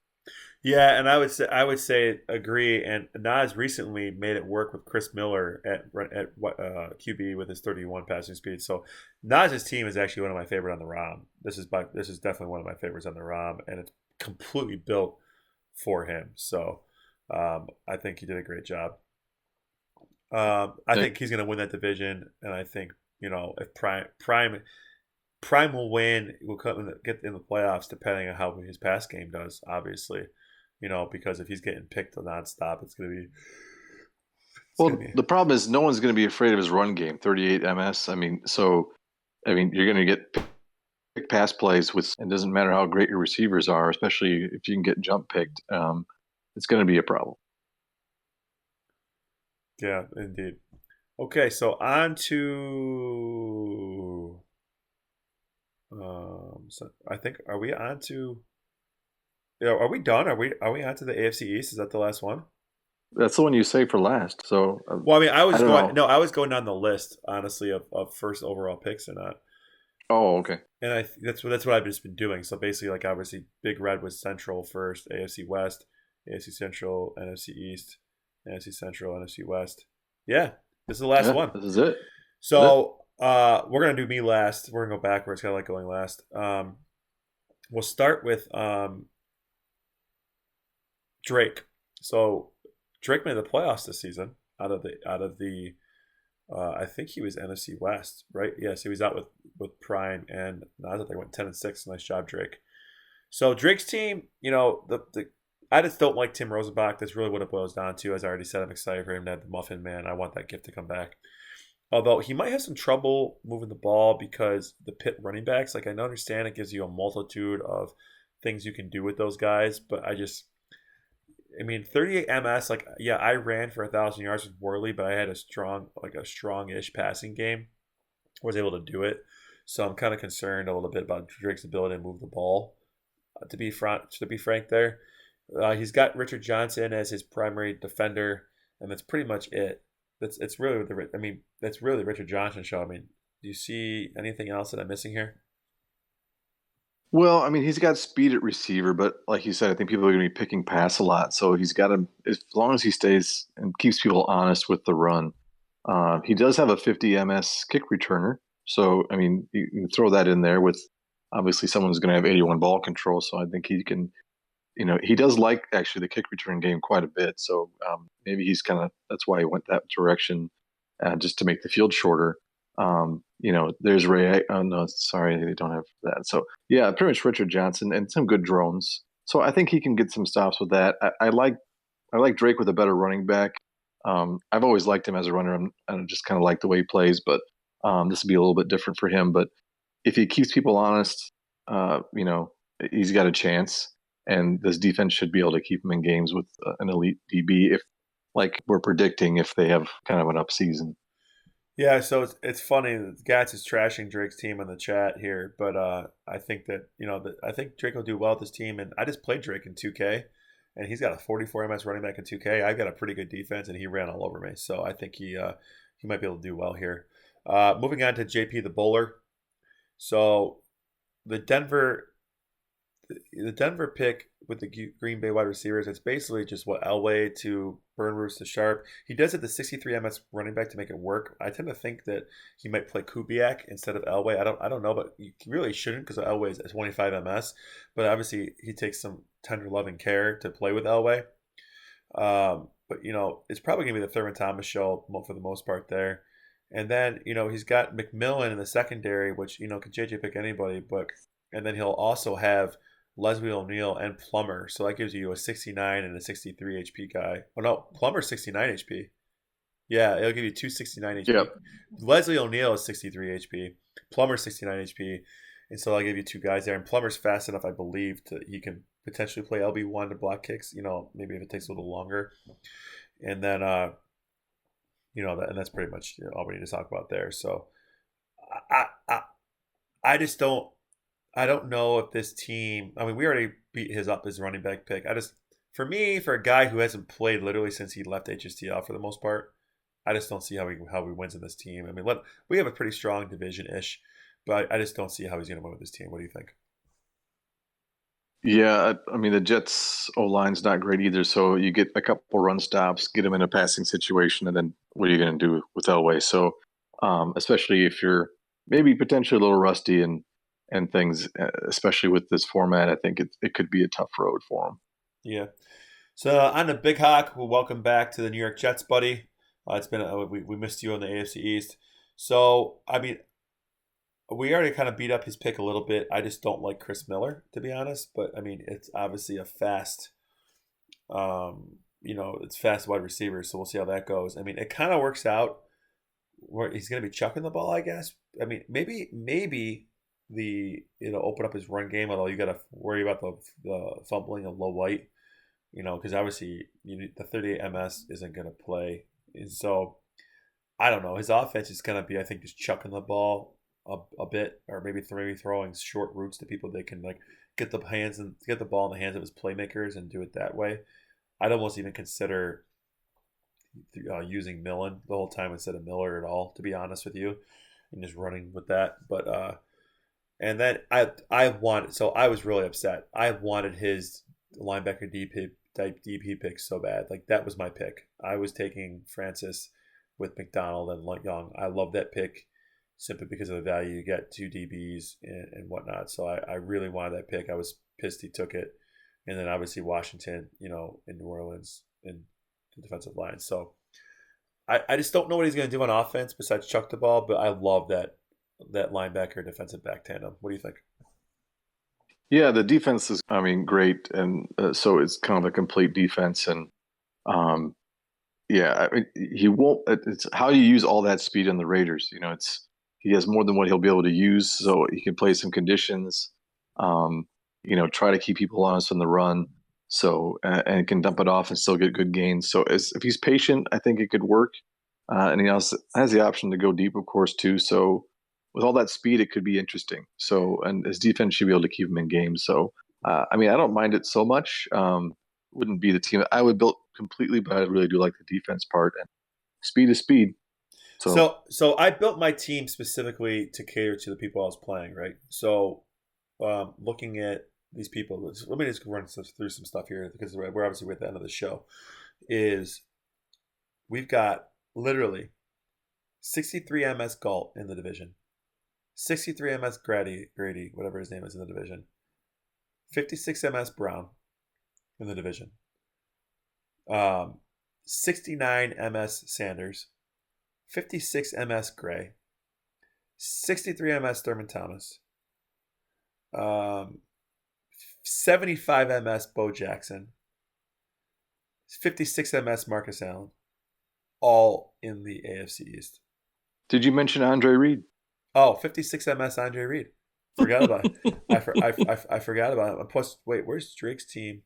Yeah, and I would say agree. And Nas recently made it work with Chris Miller at QB with his 31 passing speed. So Nas's team is actually one of my favorite on the ROM. This is definitely one of my favorites on the ROM, and it's completely built for him. So I think he did a great job. I think he's going to win that division, and I think if Prime will win, will get in the playoffs depending on how his pass game does. Obviously, because if he's getting picked nonstop, it's going to be. The problem is no one's going to be afraid of his run game. 38 MS. You're going to get pick pass plays with. It doesn't matter how great your receivers are, especially if you can get jump picked. It's going to be a problem. Yeah, indeed. Okay, so on to. So I think are we on to? Yeah, are we done? Are we on to the AFC East? Is that the last one? That's the one you say for last. So well, I was going down the list honestly of first overall picks or not. Oh, okay. And that's what I've just been doing. So basically, like obviously, Big Red was Central first, AFC West, AFC Central, NFC East, NFC Central, NFC West. Yeah, this is the last one. This is it. So we're gonna do me last. We're gonna go backwards. Kind of like going last. We'll start with Drake. So Drake made the playoffs this season out of the. I think he was NFC West, right? Yes, he was out with Prime and I thought they went 10-6. Nice job, Drake. So Drake's team, I just don't like Tim Rosenbach. That's really what it boils down to. As I already said, I'm excited for him to have the Muffin Man. I want that gift to come back. Although he might have some trouble moving the ball because the Pitt running backs, like I understand it gives you a multitude of things you can do with those guys, but 38 MS, I ran for 1,000 yards with Worley, but I had a strong-ish passing game. I was able to do it. So I'm kind of concerned a little bit about Drake's ability to move the ball. To be frank there. He's got Richard Johnson as his primary defender, and that's pretty much it. That's really the Richard Johnson show. Do you see anything else that I'm missing here? Well, I mean, he's got speed at receiver, but like you said, I think people are going to be picking pass a lot. So he's got to, as long as he stays and keeps people honest with the run. He does have a 50 MS kick returner. So, I mean, you can throw that in there with obviously someone who's going to have 81 ball control. So I think he can, he does like actually the kick return game quite a bit. So maybe he's kind of, that's why he went that direction, just to make the field shorter. There's Ray. Oh no, sorry, they don't have that. So yeah, pretty much Richard Johnson and some good drones. So I think he can get some stops with that. I like Drake with a better running back. I've always liked him as a runner. I just kind of like the way he plays, but this would be a little bit different for him. But if he keeps people honest, uh, you know, he's got a chance, and this defense should be able to keep him in games with an elite DB if, like we're predicting, if they have kind of an up season. Yeah, so it's funny that Gats is trashing Drake's team in the chat here, but I think that I think Drake will do well with this team, and I just played Drake in 2K, and he's got a 44 MS running back in 2K. I've got a pretty good defense, and he ran all over me, so I think he might be able to do well here. Moving on to JP the bowler, so the Denver the Denver pick with the Green Bay wide receivers, it's basically just what Elway to Burn Roos to Sharp. He does it the 63 MS running back to make it work. I tend to think that he might play Kubiak instead of Elway. I don't know, but he really shouldn't because Elway is 25 MS. But obviously he takes some tender loving care to play with Elway. But it's probably gonna be the Thurman Thomas show for the most part there. And then he's got McMillan in the secondary, which could JJ pick anybody, but and then he'll also have Leslie O'Neal and Plummer. So that gives you a 69 and a 63 HP guy. Oh no, Plummer's 69 HP. Yeah, it'll give you two 69 HP. Yep. Leslie O'Neal is 63 HP. Plummer's 69 HP. And so I'll give you two guys there. And Plummer's fast enough, I believe, to he can potentially play LB1 to block kicks. Maybe if it takes a little longer. And then and that's pretty much all we need to talk about there. So I I, I just don't know if this team. I mean, we already beat his running back pick. For a guy who hasn't played literally since he left HSTL for the most part, I just don't see how he wins in this team. I mean, we have a pretty strong division ish, but I just don't see how he's going to win with this team. What do you think? Yeah, I mean the Jets O line's not great either. So you get a couple run stops, get them in a passing situation, and then what are you going to do with Elway? So, especially if you're maybe potentially a little rusty and things, especially with this format, I think it could be a tough road for him. Yeah. So on the Big Hawk, well, welcome back to the New York Jets, buddy. It's been we missed you on the AFC East. So I mean, we already kind of beat up his pick a little bit. I just don't like Chris Miller, to be honest. But I mean, it's obviously a fast, it's fast wide receiver. So we'll see how that goes. I mean, it kind of works out where he's going to be chucking the ball, I guess. I mean, maybe it'll open up his run game. Although you got to worry about the fumbling of Low White, because obviously the 38 MS isn't going to play, and so I don't know. His offense is going to be, I think, just chucking the ball a bit, or maybe throwing short routes to people they can like get the ball in the hands of his playmakers and do it that way. I'd almost even consider using Millen the whole time instead of Miller at all, to be honest with you, and just running with that. But and then I was really upset. I wanted his linebacker DP pick so bad. Like that was my pick. I was taking Francis with McDonald and Young. I love that pick simply because of the value you get, two DBs and whatnot. So I really wanted that pick. I was pissed he took it. And then obviously Washington, in New Orleans and the defensive line. So I just don't know what he's going to do on offense besides chuck the ball, but I love that linebacker defensive back tandem. What do you think? Yeah, the defense is, I mean, great, and so it's kind of a complete defense, and um, yeah, I mean, he won't. It's how you use all that speed on the Raiders. He has more than what he'll be able to use, so he can play some conditions. Um, try to keep people honest on the run, so and can dump it off and still get good gains. So if he's patient, I think it could work. And he also has the option to go deep, of course, too. So with all that speed, it could be interesting. So and his defense should be able to keep him in games. So I mean, I don't mind it so much. Wouldn't be the team I would build completely, but I really do like the defense part and speed is speed. So So I built my team specifically to cater to the people I was playing, right? So looking at these people. Let me just run through some stuff here because we're obviously at the end of the show. Is we've got literally 63 MS Galt in the division, 63 MS Grady, whatever his name is in the division, 56 MS Brown in the division, 69 MS Sanders, 56 MS Gray, 63 MS Thurman Thomas, 75 MS Bo Jackson, 56 MS Marcus Allen, all in the AFC East. Did you mention Andre Reed? Oh, 56 MS Andre Reed. Forgot about it. I forgot about it. Plus, wait, where's Drake's team?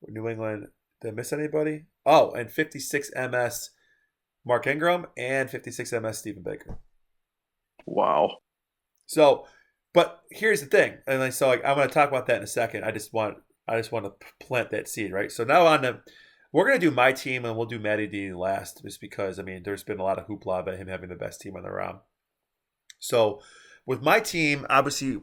New England. Did I miss anybody? Oh, and 56 MS Mark Ingram and 56 MS Stephen Baker. Wow. So, but here's the thing, and I'm going to talk about that in a second. I just want to plant that seed, right? So now we're going to do my team, and we'll do Matty D last, just because there's been a lot of hoopla about him having the best team on the round. So with my team, obviously,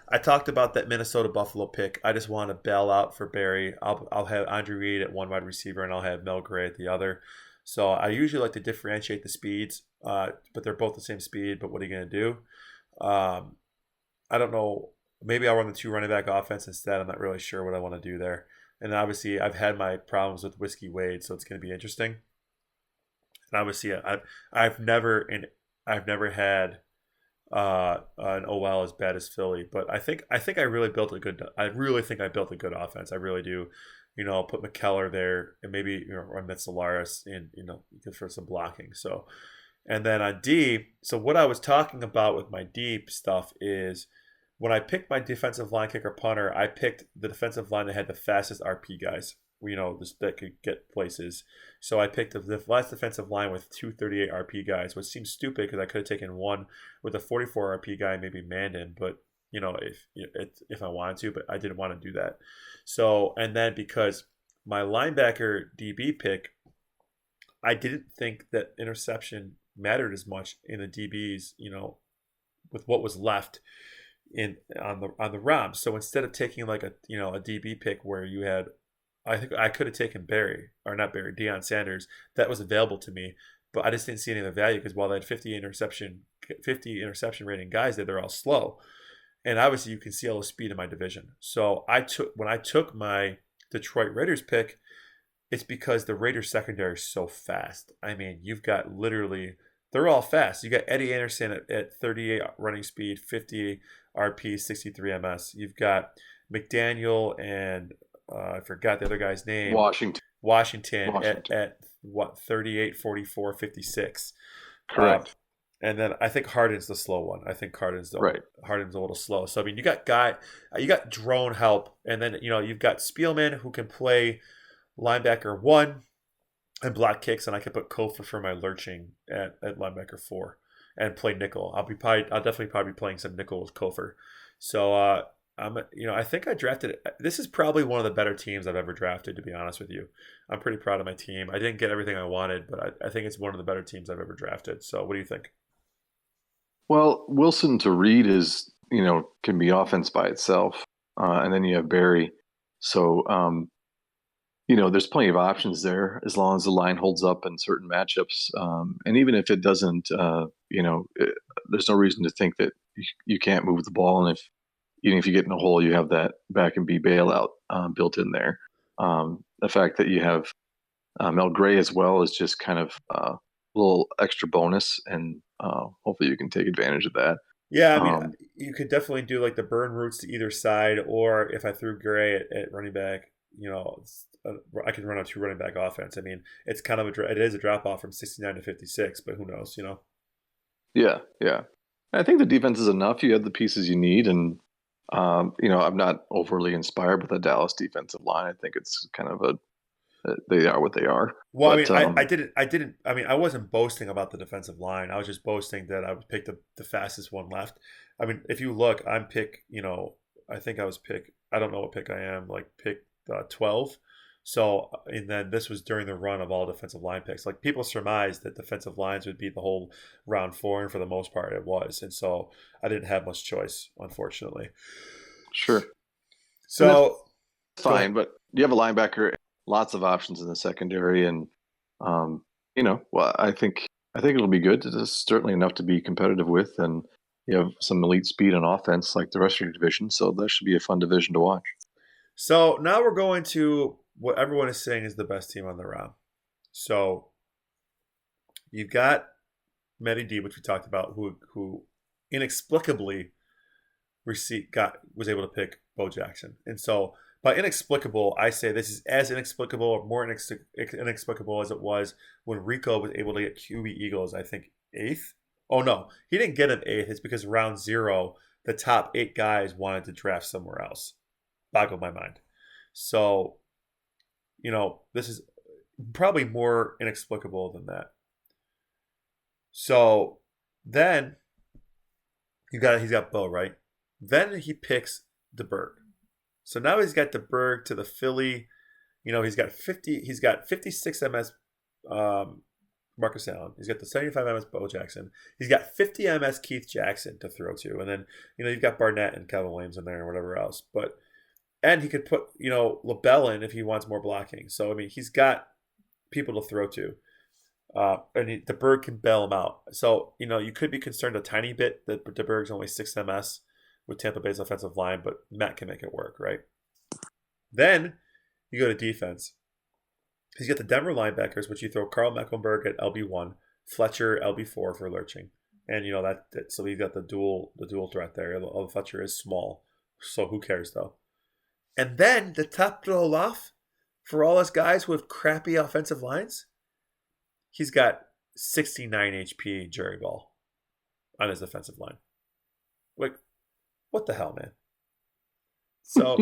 I talked about that Minnesota Buffalo pick. I just want to bail out for Barry. I'll have Andre Reed at one wide receiver, and I'll have Mel Gray at the other. So I usually like to differentiate the speeds, but they're both the same speed. But what are you going to do? I don't know. Maybe I'll run the 2 running back offense instead. I'm not really sure what I want to do there. And obviously, I've had my problems with Whiskey Wade, so it's going to be interesting. And obviously, I've never had an OL as bad as Philly, but I think I really built a good. I really think I built a good offense. I really do. Put McKellar there and maybe run Metsalaris in for some blocking. So, and then on D. So what I was talking about with my deep stuff is when I picked my defensive line kicker punter, I picked the defensive line that had the fastest RP guys. That could get places. So I picked the last defensive line with 238 RP guys, which seems stupid because I could have taken one with a 44 RP guy, maybe Mandan, but if I wanted to, but I didn't want to do that. So, and then because my linebacker DB pick, I didn't think that interception mattered as much in the DBs, with what was left on the round. So instead of taking like a DB pick where you had, I think I could have taken Deion Sanders. That was available to me, but I just didn't see any of the value because while they had 50 interception rating guys they're all slow. And obviously you can see all the speed in my division. So when I took my Detroit Raiders pick, it's because the Raiders secondary is so fast. I mean, you've got they're all fast. You got Eddie Anderson at 38 running speed, 50 RP, 63 MS. You've got McDaniel and I forgot the other guy's name. Washington. At what, 38, 44, 56. Correct. And then I think Harden's the slow one. I think Harden's a little slow. So I mean, you got drone help, and then you've got Spielman who can play linebacker 1 and block kicks, and I could put Kofor for my lurching at linebacker 4 and play nickel. I'll definitely probably be playing some nickel with Kofor. So I think I drafted. This is probably one of the better teams I've ever drafted, to be honest with you. I'm pretty proud of my team. I didn't get everything I wanted, but I think it's one of the better teams I've ever drafted. So what do you think? Well, Wilson to Reed is, can be offense by itself. And then you have Barry. So, there's plenty of options there as long as the line holds up in certain matchups. And even if it doesn't, there's no reason to think that you can't move the ball. And even if you get in a hole, you have that back and B bailout built in there. The fact that you have Mel Gray as well is just kind of a little extra bonus, and hopefully you can take advantage of that. Yeah, I mean, you could definitely do like the burn routes to either side, or if I threw Gray at running back, I can run a 2 running back offense. I mean, it's kind of it is a drop off from 69 to 56, but who knows, Yeah. I think the defense is enough. You have the pieces you need, and I'm not overly inspired with the Dallas defensive line. I think it's kind of they are what they are. Well, but, I wasn't boasting about the defensive line. I was just boasting that I would pick the fastest one left. I mean, if you look, I'm pick, I think I was pick, I don't know what pick I am, like pick 12. So, and then this was during the run of all defensive line picks. Like people surmised that defensive lines would be the whole round 4, and for the most part it was. And so I didn't have much choice, unfortunately. Sure. And that's So go ahead. fine, but you have a linebacker, lots of options in the secondary, and um, well, I think it'll be good. It's certainly enough to be competitive with, and you have some elite speed on offense like the rest of your division, so that should be a fun division to watch. So now we're going to what everyone is saying is the best team on the round. So you've got Medi D, which we talked about, who inexplicably was able to pick Bo Jackson, and so by inexplicable, I say this is as inexplicable or more inexplicable as it was when Rico was able to get QB Eagles. I think eighth. Oh no, he didn't get an eighth. It's because round zero, the top 8 guys wanted to draft somewhere else. Boggled my mind. So this is probably more inexplicable than that. So then he's got Bo, right? Then he picks DeBerg. So now he's got DeBerg to the Philly. He's got 56 MS Marcus Allen. He's got the 75 MS Bo Jackson. He's got 50 MS Keith Jackson to throw to. And then, you've got Barnett and Kevin Williams in there and whatever else. And he could put, LaBelle in if he wants more blocking. So, I mean, he's got people to throw to. And DeBerg can bail him out. So, you could be concerned a tiny bit that DeBerg's only 6 MS with Tampa Bay's offensive line, but Matt can make it work, right? Then you go to defense. He's got the Denver linebackers, which you throw Carl Mecklenburg at LB1, Fletcher LB4 for lurching, and so he's got the dual threat there. Although Fletcher is small, so who cares though? And then the top to off for all us guys who have crappy offensive lines, he's got 69 HP Jerry Ball on his defensive line. Like, what the hell, man? So,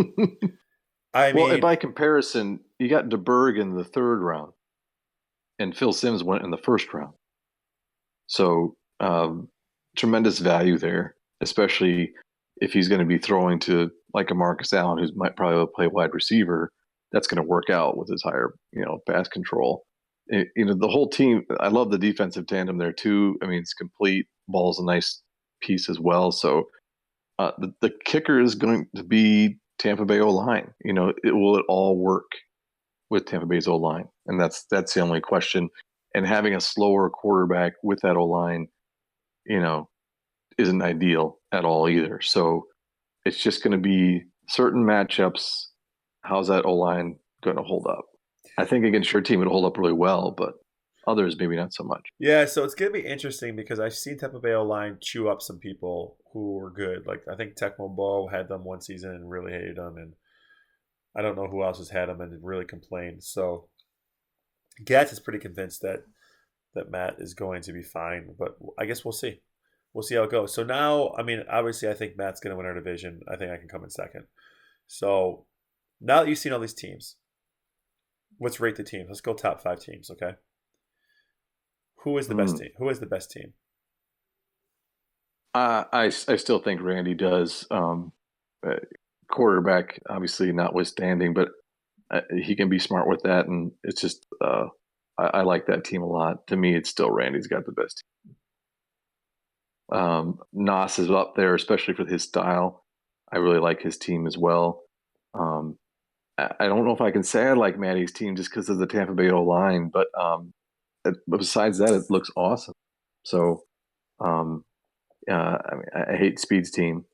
I mean, well, and by comparison, you got DeBerg in the third round, and Phil Simms went in the first round. So, tremendous value there, especially if he's going to be throwing to like a Marcus Allen, who might probably play wide receiver. That's going to work out with his higher, pass control. The whole team. I love the defensive tandem there too. I mean, it's complete. Ball's a nice piece as well. So. The kicker is going to be Tampa Bay O-line. Will it all work with Tampa Bay's O-line? And that's the only question. And having a slower quarterback with that O-line, isn't ideal at all either. So it's just going to be certain matchups. How's that O-line going to hold up? I think against your team, it'll hold up really well, but others maybe not so much. Yeah, so it's going to be interesting because I've seen Tampa Bay O-line chew up some people who were good. Like, I think Tecmo Bowl had them one season and really hated them, and I don't know who else has had them and really complained. So Gatz is pretty convinced that Matt is going to be fine, but I guess we'll see. We'll see how it goes. So now, I mean, obviously I think Matt's going to win our division. I think I can come in second. So now that you've seen all these teams, let's rate the teams. Let's go top 5 teams, okay? Who is the best team? Who is the best team? I still think Randy does. Quarterback, obviously notwithstanding, but he can be smart with that, and it's just I like that team a lot. To me, it's still Randy's got the best team. Nas is up there, especially for his style. I really like his team as well. I don't know if I can say I like Matty's team just because of the Tampa Bay O-line, but besides that, it looks awesome. So, I mean, I hate Speed's team.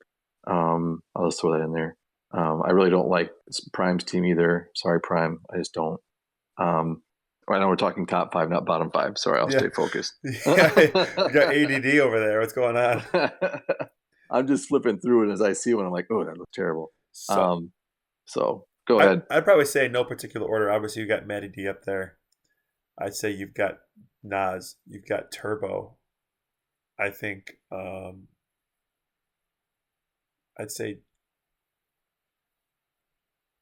I'll just throw that in there. I really don't like Prime's team either. Sorry, Prime. I just don't. I know we're talking top 5, not bottom 5. Sorry, I'll stay focused. Yeah, you got ADD over there. What's going on? I'm just flipping through it as I see one. I'm like, oh, that looks terrible. So go ahead. I'd probably say no particular order. Obviously, you got Matty D up there. I'd say you've got Nas. You've got Turbo. I think I'd say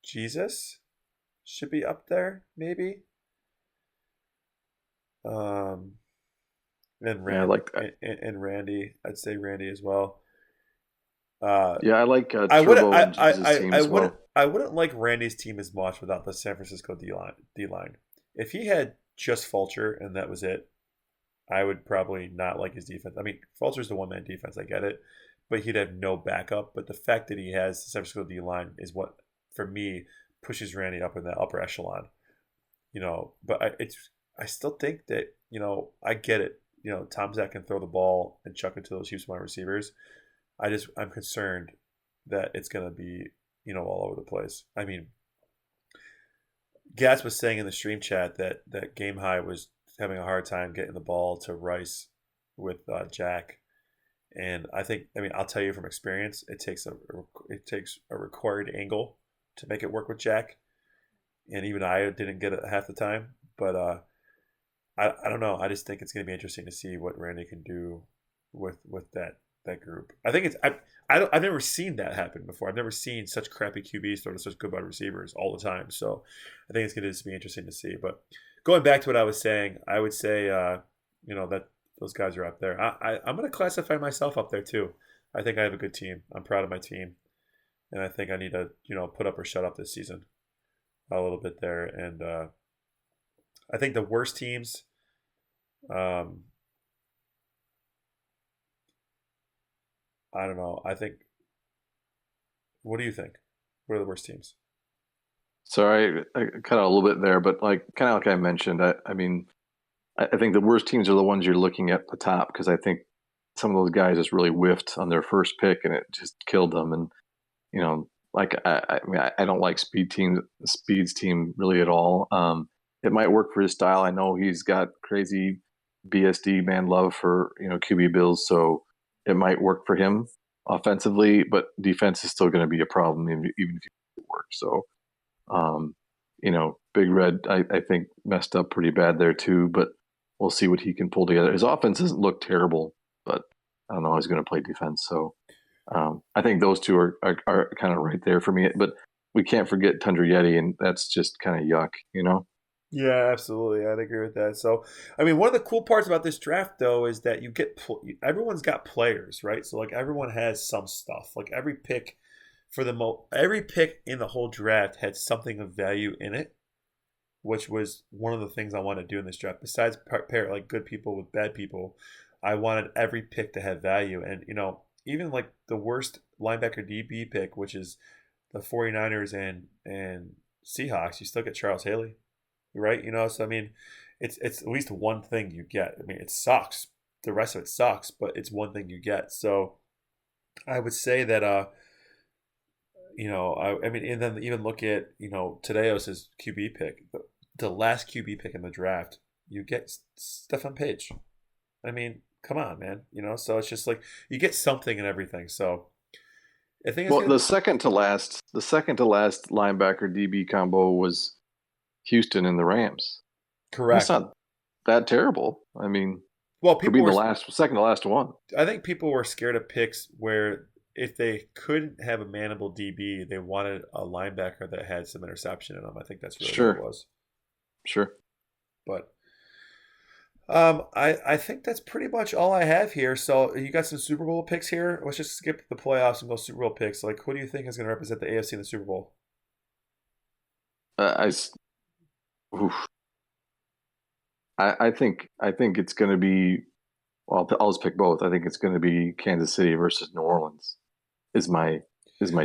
Jesus should be up there, maybe. And Randy, Yeah, I like that. and Randy, I'd say Randy as well. Yeah, I like Turbo and Jesus' team as well. I wouldn't like Randy's team as much without the San Francisco D line. If he had just Fulcher and that was it, I would probably not like his defense. I mean, Fulcher's the one-man defense. I get it, but he'd have no backup. But the fact that he has the San Francisco D line is what, for me, pushes Randy up in that upper echelon. But I still think that I get it. Tom Zach can throw the ball and chuck it to those Houston wide receivers. I'm concerned that it's going to be all over the place. I mean, Gas was saying in the stream chat that Game High was having a hard time getting the ball to Rice with Jack, and I'll tell you from experience, it takes a required angle to make it work with Jack, and even I didn't get it half the time. But I don't know. I just think it's going to be interesting to see what Randy can do with that group. I think I've never seen that happen before. I've never seen such crappy QBs throw to such good wide receivers all the time. So I think it's going to just be interesting to see. But going back to what I was saying, I would say that those guys are up there. I'm going to classify myself up there too. I think I have a good team. I'm proud of my team, and I think I need to put up or shut up this season a little bit there. And I think the worst teams. I don't know. What do you think? What are the worst teams? Sorry, I cut out a little bit there, but kind of like I mentioned, I mean, I think the worst teams are the ones you're looking at the top because I think some of those guys just really whiffed on their first pick and it just killed them. And I don't like Speed's team really at all. It might work for his style. I know he's got crazy BSD man love for QB bills, so it might work for him offensively, but defense is still going to be a problem even if it works. So, Big Red, I think messed up pretty bad there too, but we'll see what he can pull together. His offense doesn't look terrible, but I don't know how he's going to play defense. So I think those two are kind of right there for me. But we can't forget Tundra Yeti, and that's just kind of yuck. Yeah, absolutely. I'd agree with that. So, one of the cool parts about this draft, though, is that everyone's got players, right? So, like, everyone has some stuff. Like, every pick every pick in the whole draft had something of value in it, which was one of the things I wanted to do in this draft. Besides pair like good people with bad people, I wanted every pick to have value. And, even like the worst linebacker DB pick, which is the 49ers and Seahawks, you still get Charles Haley, right? So it's at least one thing you get. It sucks. The rest of it sucks, but it's one thing you get. So I would say that and then even look at Tadeos' QB pick, the last QB pick in the draft. You get Stefan Page. Come on, man. So it's just like you get something and everything. So I think the second to last linebacker DB combo was Houston and the Rams. Correct. That's not that terrible. Well, for being the second to last one. I think people were scared of picks where if they couldn't have a manable DB, they wanted a linebacker that had some interception in them. I think that's really what it was. Sure. But I think that's pretty much all I have here. So you got some Super Bowl picks here. Let's just skip the playoffs and go Super Bowl picks. Like, who do you think is going to represent the AFC in the Super Bowl? I think it's going to be. Well, I'll just pick both. I think it's going to be Kansas City versus New Orleans. Is my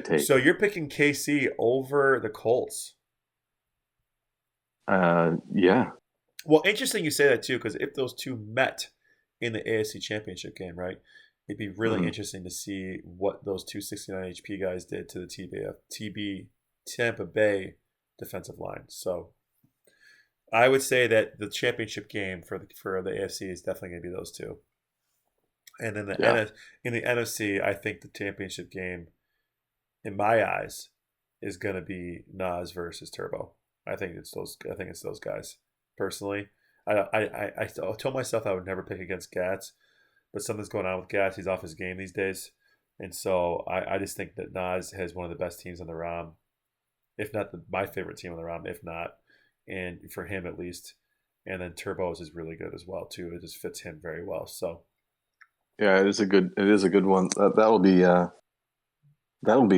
take. So you're picking KC over the Colts. Yeah. Well, interesting you say that too, because if those two met in the AFC Championship game, right, it'd be really interesting to see what those two 69 HP guys did to the Tampa Bay defensive line. So I would say that the championship game for the AFC is definitely going to be those two. And then in the NFC, I think the championship game, in my eyes, is going to be Nas versus Turbo. I think it's those guys. Personally, I told myself I would never pick against Gats, but something's going on with Gats. He's off his game these days, and so I just think that Nas has one of the best teams on the ROM, if not my favorite team on the ROM, if not, and for him at least. And then Turbo's is really good as well too. It just fits him very well. So. Yeah, it is a good one. That'll be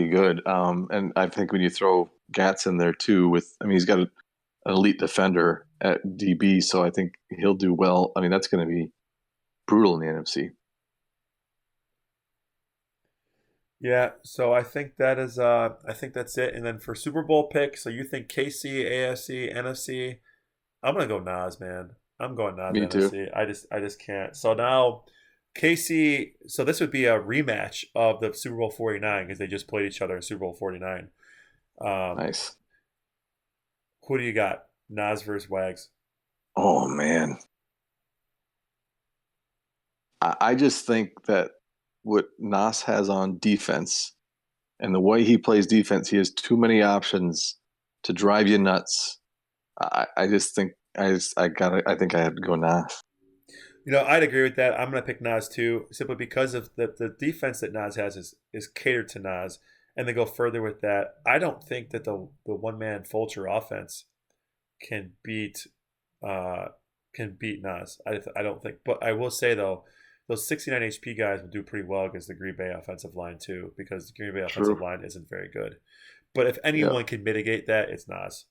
good. And I think when you throw Gats in there too, he's got an elite defender at DB, so I think he'll do well. That's going to be brutal in the NFC. Yeah, so I think that is I think that's it. And then for Super Bowl pick, so you think KC, AFC, NFC? I'm gonna go Nas, man. I'm going Nas Me too. NFC. I just can't. So now KC, so this would be a rematch of the Super Bowl 49 because they just played each other in Super Bowl 49. Um, Nice. who do you got? Nas versus Wags. Oh man, I just think that what Nas has on defense and the way he plays defense, he has too many options to drive you nuts. I just think I think I have to go Nas. I'd agree with that. I'm gonna pick Nas too, simply because of the defense that Nas has is catered to Nas, and they go further with that. I don't think that the one man Fulcher offense can beat uh can beat Nas. I don't think, but I will say though, those 69 HP guys will do pretty well against the Green Bay offensive line too, because the Green Bay offensive True. line isn't very good. But if Yep. anyone can mitigate that, it's Nas.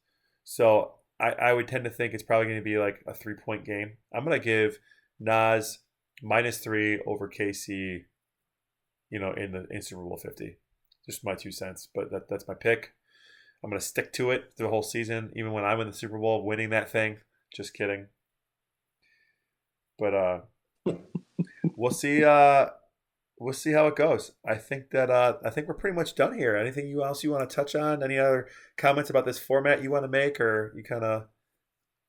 So I would tend to think it's probably going to be like a 3 point game. I'm going to give Nas -3 over KC, in Super Bowl 50. Just my 2 cents, but that's my pick. I'm going to stick to it the whole season, even when I'm in the Super Bowl winning that thing. Just kidding. But we'll see. We'll see how it goes. I think we're pretty much done here. Anything else you want to touch on? Any other comments about this format you want to make, or you kind of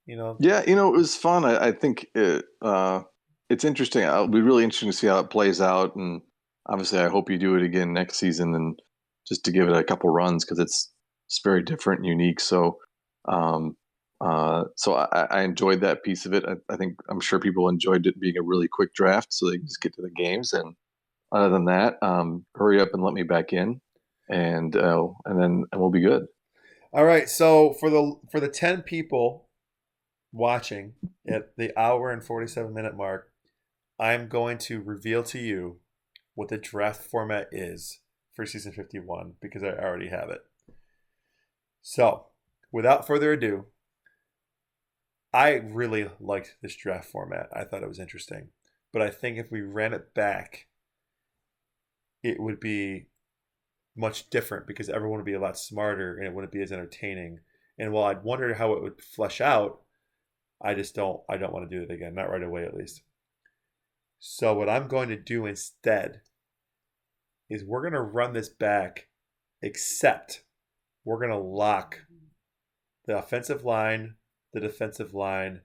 you know? Yeah, it was fun. I think it's interesting. It'll be really interesting to see how it plays out. And obviously, I hope you do it again next season and just to give it a couple runs because it's very different and unique. Um, so I enjoyed that piece of it. I think I'm sure people enjoyed it being a really quick draft, so they can just get to the games. And other than that, hurry up and let me back in, and we'll be good. All right. So for the 10 people watching at the hour and 47 minute mark, I'm going to reveal to you what the draft format is for season 51 because I already have it. So, without further ado, I really liked this draft format. I thought it was interesting. But I think if we ran it back, it would be much different because everyone would be a lot smarter and it wouldn't be as entertaining. And while I'd wondered how it would flesh out, I don't want to do it again, not right away at least. So what I'm going to do instead is we're going to run this back, except we're going to lock the offensive line, the defensive line,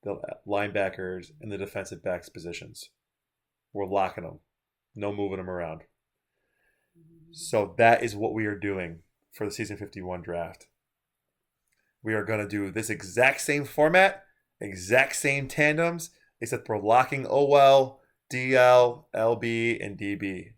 the linebackers, and the defensive backs positions. We're locking them. No moving them around. So that is what we are doing for the season 51 draft. We are going to do this exact same format, exact same tandems, except we're locking OL, DL, LB, and DB.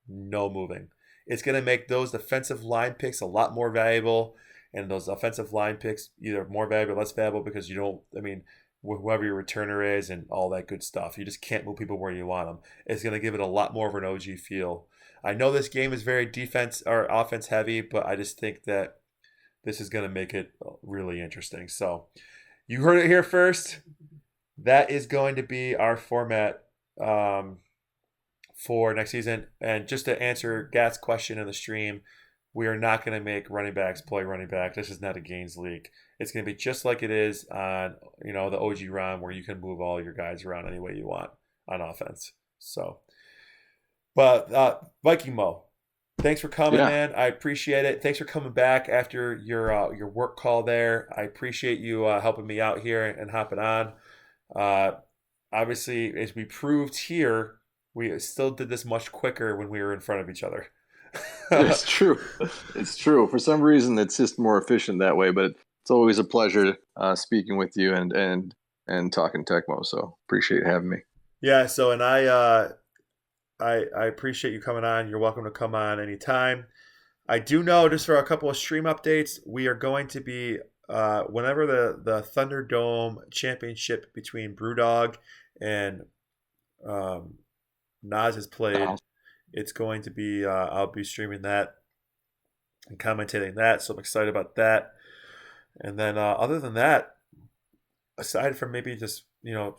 No moving. It's going to make those defensive line picks a lot more valuable, and those offensive line picks either more valuable or less valuable because you don't, I mean, whoever your returner is and all that good stuff. You just can't move people where you want them. It's going to give it a lot more of an OG feel. I know this game is very defense or offense heavy, but I just think that this is going to make it really interesting. So you heard it here first. That is going to be our format for next season. And just to answer Gat's question in the stream, we are not going to make running backs play running back. This is not a gains league. It's going to be just like it is on the OG ROM where you can move all your guys around any way you want on offense. So, but Viking Mo, thanks for coming, Yeah. man. I appreciate it. Thanks for coming back after your work call there. I appreciate you helping me out here and hopping on. Uh, Obviously, as we proved here, we still did this much quicker when we were in front of each other. It's true. It's true. For some reason, it's just more efficient that way. But it's always a pleasure speaking with you and talking Tecmo. So appreciate having me. Yeah. So, and I appreciate you coming on. You're welcome to come on anytime. I do know, just for a couple of stream updates, we are going to be whenever the Thunderdome Championship between Brewdog and Nas is played. It's going to be I'll be streaming that and commentating that, so I'm excited about that. And then other than that, aside from maybe just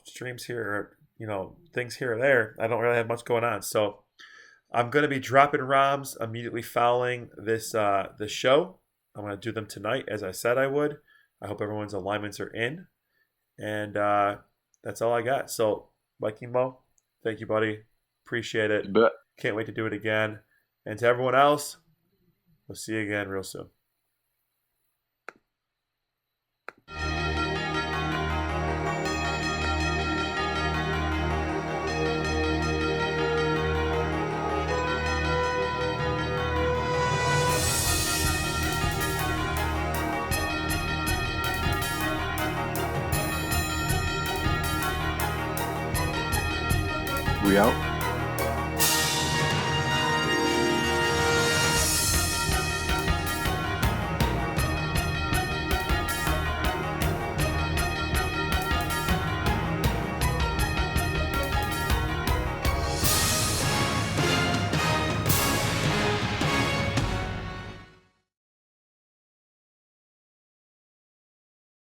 streams here or things here or there, I don't really have much going on. So I'm gonna be dropping ROMs immediately following this show. I'm gonna do them tonight, as I said I would. I hope everyone's alignments are in, and that's all I got. So, Viking Mo, thank you, buddy. Appreciate You it. bet. Can't wait to do it again. And to everyone else, we'll see you again real soon. We out.